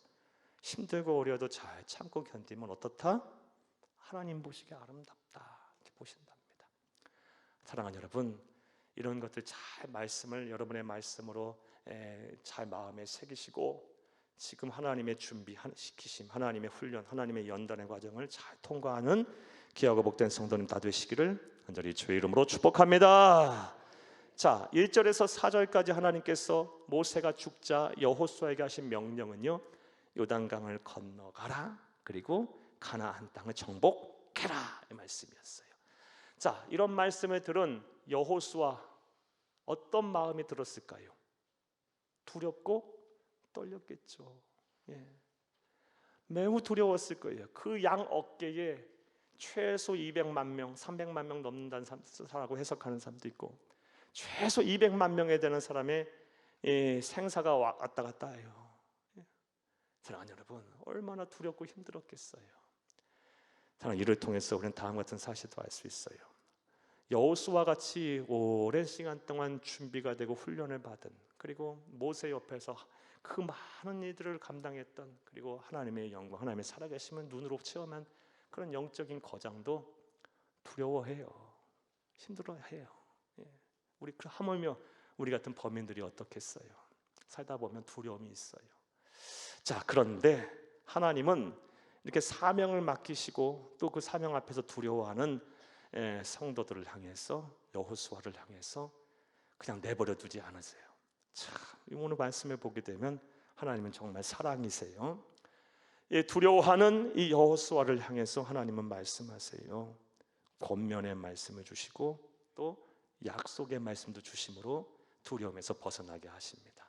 힘들고 어려워도 잘 참고 견디면 어떻다? 하나님 보시기에 아름답다 이렇게 보신답니다. 사랑하는 여러분, 이런 것들 잘 말씀을 여러분의 말씀으로 잘 마음에 새기시고 지금 하나님의 준비시키심, 하나님의 훈련, 하나님의 연단의 과정을 잘 통과하는 귀하고 복된 성도님 다 되시기를 간절히 주의 이름으로 축복합니다. 자, 1절에서 4절까지 하나님께서 모세가 죽자 여호수아에게 하신 명령은요, 요단강을 건너가라, 그리고 가나안 땅을 정복해라, 이 말씀이었어요. 자, 이런 말씀을 들은 여호수아 어떤 마음이 들었을까요? 두렵고 떨렸겠죠. 매우 두려웠을 거예요. 그 양 어깨에 최소 200만 명, 300만 명 넘는다는 사람하고 해석하는 사람도 있고 최소 200만 명에 되는 사람의 생사가 왔다 갔다 해요. 사랑하는 여러분, 얼마나 두렵고 힘들었겠어요. 사랑, 이를 통해서 우리는 다음 같은 사실도 알 수 있어요. 여호수아와 같이 오랜 시간 동안 준비가 되고 훈련을 받은, 그리고 모세 옆에서 그 많은 일들을 감당했던, 그리고 하나님의 영광, 하나님의 살아계심을 눈으로 체험한 그런 영적인 거장도 두려워해요. 힘들어해요. 우리 하물며 우리 같은 범인들이 어떻겠어요? 살다 보면 두려움이 있어요. 자, 그런데 하나님은 이렇게 사명을 맡기시고 또 그 사명 앞에서 두려워하는 성도들을 향해서, 여호수아를 향해서 그냥 내버려 두지 않으세요. 참, 오늘 말씀을 보게 되면 하나님은 정말 사랑이세요. 두려워하는 이 여호수아를 향해서 하나님은 말씀하세요. 권면의 말씀을 주시고 또 약속의 말씀도 주심으로 두려움에서 벗어나게 하십니다.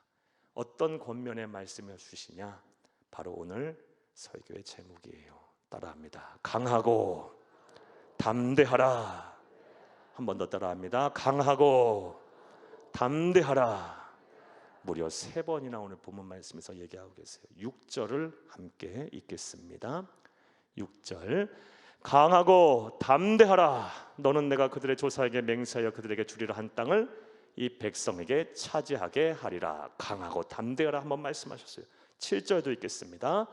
어떤 권면의 말씀을 주시냐? 바로 오늘 설교의 제목이에요. 따라합니다. 강하고 담대하라. 한 번 더 따라합니다. 강하고 담대하라. 무려 3번이나 오늘 본문 말씀에서 얘기하고 계세요. 6절을 함께 읽겠습니다. 6절, 강하고 담대하라. 너는 내가 그들의 조사에게 맹세하여 그들에게 주리라 한 땅을 이 백성에게 차지하게 하리라. 강하고 담대하라 한번 말씀하셨어요. 7절도 읽겠습니다.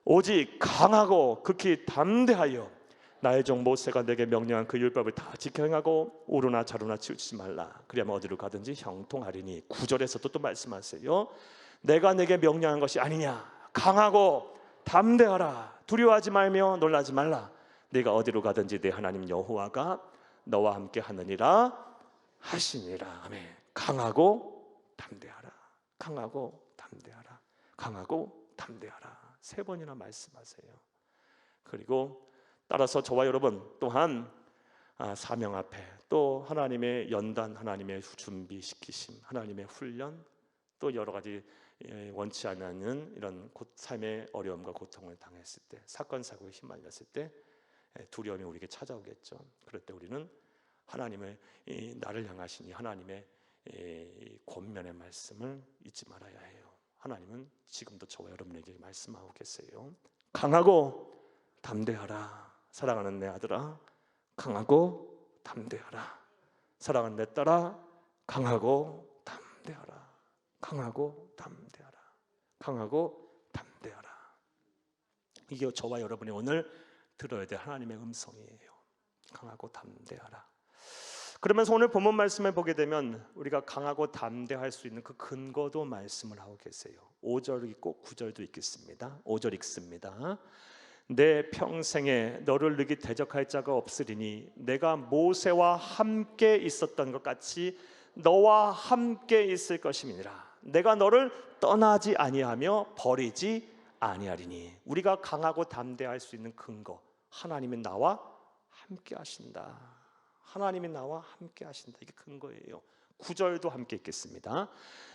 오직 강하고 극히 담대하여 나의 종 모세가 내게 명령한 그 율법을 다 지켜 행하고 오르나 자르나 치우치지 말라. 그리하면 어디로 가든지 형통하리니. 9절에서도 또 말씀하세요. 내가 내게 명령한 것이 아니냐. 강하고 담대하라. 두려워하지 말며 놀라지 말라. 네가 어디로 가든지 네 하나님 여호와가 너와 함께 하느니라 하시니라. 아멘. 강하고 담대하라. 강하고 담대하라. 강하고 담대하라. 3번이나 말씀하세요. 그리고 따라서 저와 여러분 또한 사명 앞에 또 하나님의 연단, 하나님의 준비시키심, 하나님의 훈련, 또 여러 가지 원치 않는 이런 삶의 어려움과 고통을 당했을 때, 사건 사고에 휘말렸을 때 두려움이 우리에게 찾아오겠죠. 그럴 때 우리는 하나님의 나를 향하신 이 하나님의 권면의 말씀을 잊지 말아야 해요. 하나님은 지금도 저와 여러분에게 말씀하고 계세요. 강하고 담대하라. 사랑하는 내 아들아, 강하고 담대하라. 사랑하는 내 딸아, 강하고 담대하라. 강하고 담대하라. 강하고 담대하라. 이게 저와 여러분이 오늘 들어야 될 하나님의 음성이에요. 강하고 담대하라. 그러면서 오늘 본문 말씀을 보게 되면 우리가 강하고 담대할 수 있는 그 근거도 말씀을 하고 계세요. 5절 있고 9절도 있겠습니다. 5절 읽습니다. 내 평생에 너를 능히 대적할 자가 없으리니 내가 모세와 함께 있었던 것 같이 너와 함께 있을 것임이니라. 내가 너를 떠나지 아니하며 버리지 아니하리니. 우리가 강하고 담대할 수 있는 근거, 하나님이 나와 함께 하신다. 하나님이 나와 함께 하신다. 이게 근거예요. 9절도 함께 읽겠습니다.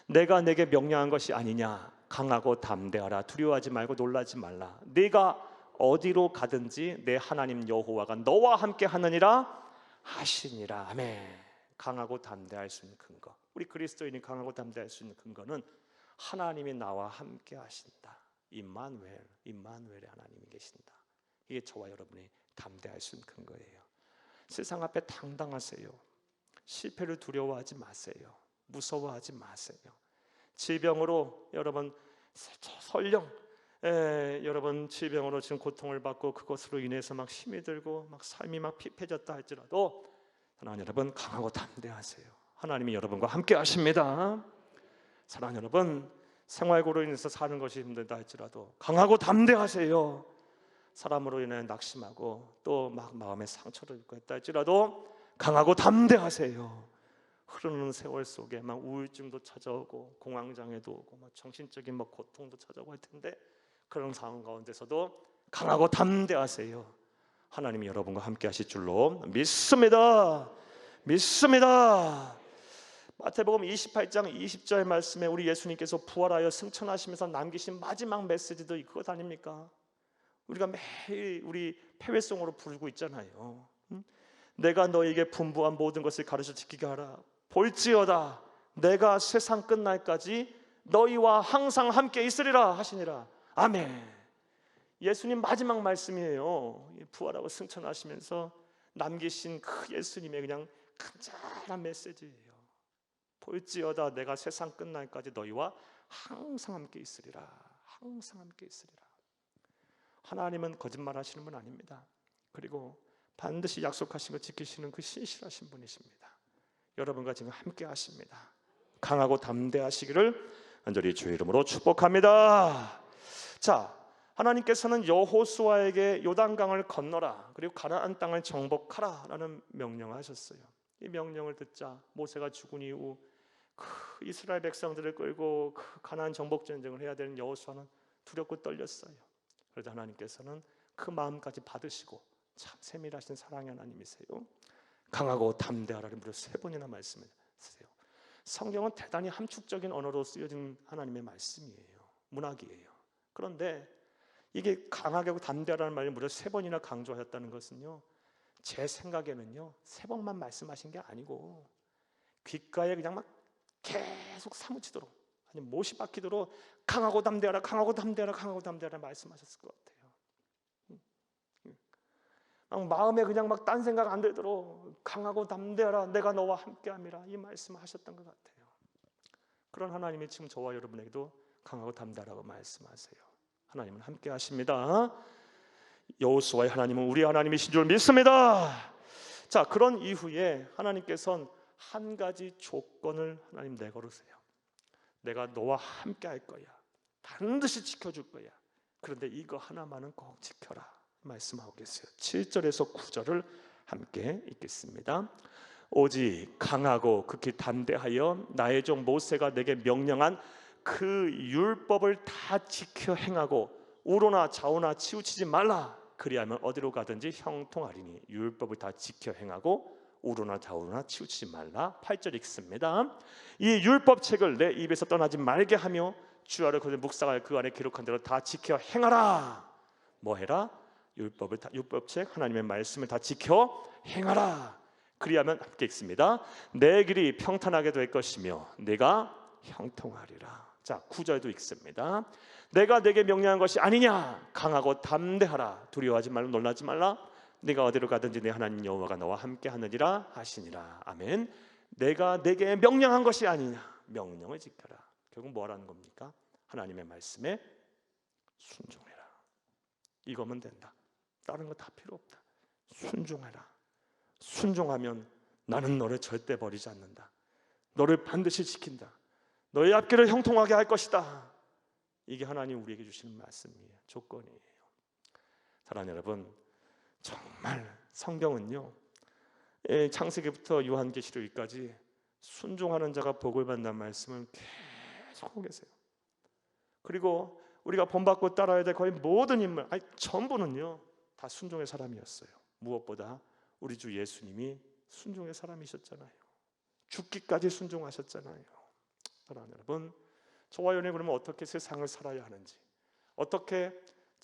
내가 내게 명령한 것이 아니냐. 강하고 담대하라. 두려워하지 말고 놀라지 말라. 네가 어디로 가든지 내 하나님 여호와가 너와 함께 하느니라 하시니라. 아멘. 강하고 담대할 수 있는 근거, 우리 그리스도인이 강하고 담대할 수 있는 근거는 하나님이 나와 함께 하신다. 임마누엘, 임마누엘의 하나님이 계신다. 이게 저와 여러분이 담대할 수 있는 근거예요. 세상 앞에 당당하세요. 실패를 두려워하지 마세요. 무서워하지 마세요. 질병으로 여러분 설령 여러분 질병으로 지금 고통을 받고 그것으로 인해서 막 힘이 들고 막 삶이 막 피폐해졌다 할지라도 사랑하는 여러분, 강하고 담대하세요. 하나님이 여러분과 함께 하십니다. 사랑하는 여러분, 생활고로 인해서 사는 것이 힘들다 할지라도 강하고 담대하세요. 사람으로 인해 낙심하고 또 막 마음의 상처를 입고 했다 할지라도 강하고 담대하세요. 흐르는 세월 속에 막 우울증도 찾아오고 공황장애도 오고 막 정신적인 막 고통도 찾아오고 할 텐데 그런 상황 가운데서도 강하고 담대하세요. 하나님이 여러분과 함께 하실 줄로 믿습니다. 믿습니다. 마태복음 28장 20절 말씀에 우리 예수님께서 부활하여 승천하시면서 남기신 마지막 메시지도 그것 아닙니까? 우리가 매일 우리 폐회송으로 부르고 있잖아요. 내가 너에게 분부한 모든 것을 가르쳐 지키게 하라. 볼지어다 내가 세상 끝날까지 너희와 항상 함께 있으리라 하시니라. 아멘. 예수님 마지막 말씀이에요. 부활하고 승천하시면서 남기신 그 예수님의 그냥 간절한 메시지예요. 볼지어다 내가 세상 끝날까지 너희와 항상 함께 있으리라. 항상 함께 있으리라. 하나님은 거짓말하시는 분 아닙니다. 그리고 반드시 약속하신 것 지키시는 그 신실하신 분이십니다. 여러분과 지금 함께 하십니다. 강하고 담대하시기를 간절히 주의 이름으로 축복합니다. 자, 하나님께서는 여호수아에게 요단강을 건너라 그리고 가나안 땅을 정복하라라는 명령을 하셨어요. 이 명령을 듣자 모세가 죽은 이후 그 이스라엘 백성들을 끌고 그 가나안 정복 전쟁을 해야 되는 여호수아는 두렵고 떨렸어요. 그러자 하나님께서는 그 마음까지 받으시고 참 세밀하신 사랑의 하나님이세요. 강하고 담대하라는 무려 3번이나 말씀을 쓰세요. 성경은 대단히 함축적인 언어로 쓰여진 하나님의 말씀이에요. 문학이에요. 그런데 이게 강하고 담대하라는 말을 무려 3번이나 강조하셨다는 것은요, 제 생각에는요 3번만 말씀하신 게 아니고 귓가에 그냥 막 계속 사무치도록 아니 못이 박히도록 강하고 담대하라, 강하고 담대하라, 강하고 담대하라 말씀하셨을 것 같아요. 마음에 그냥 막 딴 생각 안 들도록 강하고 담대하라, 내가 너와 함께함이라 이 말씀을 하셨던 것 같아요. 그런 하나님이 지금 저와 여러분에게도 강하고 담대하라고 말씀하세요. 하나님은 함께 하십니다. 여호수아의 하나님은 우리 하나님이신 줄 믿습니다. 자, 그런 이후에 하나님께서는 한 가지 조건을 하나님 내걸으세요. 내가 너와 함께 할 거야. 반드시 지켜줄 거야. 그런데 이거 하나만은 꼭 지켜라 말씀하고 계세요. 7절에서 9절을 함께 읽겠습니다. 오직 강하고 극히 담대하여 나의 종 모세가 내게 명령한 그 율법을 다 지켜 행하고 우로나 좌우나 치우치지 말라. 그리하면 어디로 가든지 형통하리니. 율법을 다 지켜 행하고 우로나 좌우나 치우치지 말라. 8절 읽습니다. 이 율법책을 내 입에서 떠나지 말게 하며 주야를 거듭 묵상하여 그 안에 기록한 대로 다 지켜 행하라. 뭐 해라? 율법책 하나님의 말씀을 다 지켜 행하라. 그리하면 함께 읽습니다. 내 길이 평탄하게 될 것이며 내가 형통하리라. 자, 9절도 읽습니다. 내가 내게 명령한 것이 아니냐? 강하고 담대하라. 두려워하지 말고 놀라지 말라. 네가 어디로 가든지 내 하나님 여호와가 너와 함께 하느니라 하시니라. 아멘. 내가 내게 명령한 것이 아니냐? 명령을 지켜라. 결국 뭐라는 겁니까? 하나님의 말씀에 순종해라. 이거면 된다. 다른 거 다 필요 없다. 순종해라. 순종하면 나는 너를 절대 버리지 않는다. 너를 반드시 지킨다. 너의 앞길을 형통하게 할 것이다. 이게 하나님 우리에게 주시는 말씀이에요. 조건이에요. 사랑하는 여러분, 정말 성경은요, 창세기부터 요한계시록까지 순종하는 자가 복을 받는다는 말씀을 계속 하고 계세요. 그리고 우리가 본받고 따라야 될 거의 모든 인물, 전부는요 다 순종의 사람이었어요. 무엇보다 우리 주 예수님이 순종의 사람이셨잖아요. 죽기까지 순종하셨잖아요. 사랑하는 여러분, 저와 여러분이 그러면 어떻게 세상을 살아야 하는지, 어떻게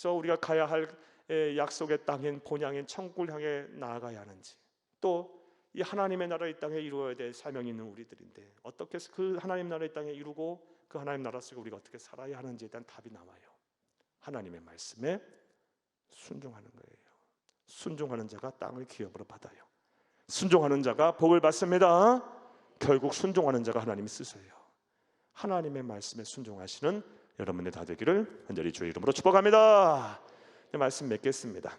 우리가 가야 할 약속의 땅인 본향인 천국을 향해 나아가야 하는지, 또 이 하나님의 나라 이 땅에 이루어야 될 사명이 있는 우리들인데 어떻게 그 하나님 나라 이 땅에 이루고 그 하나님 나라 속에 우리가 어떻게 살아야 하는지에 대한 답이 나와요. 하나님의 말씀에 순종하는 거예요. 순종하는 자가 땅을 기업으로 받아요. 순종하는 자가 복을 받습니다. 결국 순종하는 자가 하나님이 쓰세요. 하나님의 말씀에 순종하시는 여러분들 다 되기를 간절히 주의 이름으로 축복합니다. 말씀 맺겠습니다.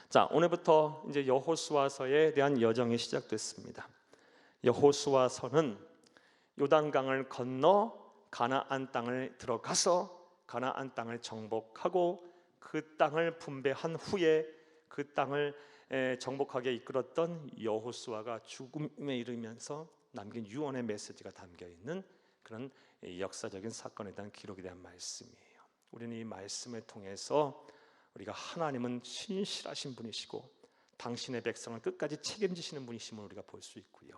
자, 오늘부터 이제 여호수아서에 대한 여정이 시작됐습니다. 여호수아서는 요단강을 건너 가나안 땅을 들어가서 가나안 땅을 정복하고 그 땅을 분배한 후에 그 땅을 정복하게 이끌었던 여호수아가 죽음에 이르면서 남긴 유언의 메시지가 담겨 있는 그런 역사적인 사건에 대한 기록에 대한 말씀이에요. 우리는 이 말씀을 통해서 우리가 하나님은 신실하신 분이시고 당신의 백성을 끝까지 책임지시는 분이심을 우리가 볼 수 있고요.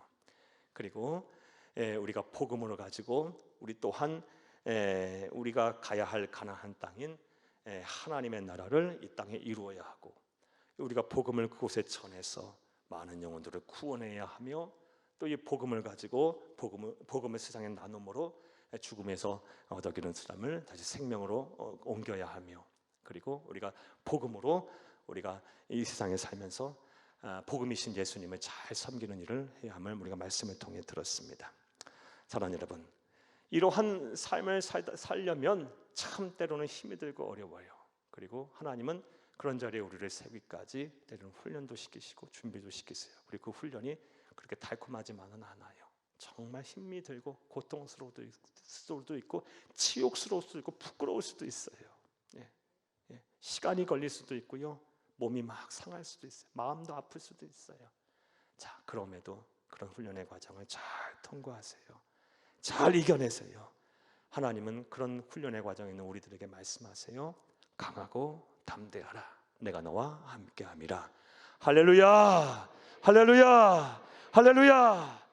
그리고 우리가 복음으로 가지고 우리 또한 우리가 가야 할 가나안 땅인 하나님의 나라를 이 땅에 이루어야 하고, 우리가 복음을 그곳에 전해서 많은 영혼들을 구원해야 하며, 또 이 복음을 가지고 복음을 세상에 나눔으로 죽음에서 얻어기는 사람을 다시 생명으로 옮겨야 하며, 그리고 우리가 복음으로 우리가 이 세상에 살면서 복음이신 예수님을 잘 섬기는 일을 해야 함을 우리가 말씀을 통해 들었습니다. 사랑하는 여러분, 이러한 삶을 살려면 참 때로는 힘이 들고 어려워요. 그리고 하나님은 그런 자리에 우리를 세우기까지 때로는 훈련도 시키시고 준비도 시키세요. 그리고 그 훈련이 그렇게 달콤하지만은 않아요. 정말 힘이 들고 고통스러울 수도 있고 치욕스러울 수도 있고 부끄러울 수도 있어요. 시간이 걸릴 수도 있고요, 몸이 막 상할 수도 있어요. 마음도 아플 수도 있어요. 자, 그럼에도 그런 훈련의 과정을 잘 통과하세요. 잘 이겨내세요. 하나님은 그런 훈련의 과정에 있는 우리들에게 말씀하세요. 강하고 담대하라. 내가 너와 함께함이라. 할렐루야, 할렐루야, 할렐루야.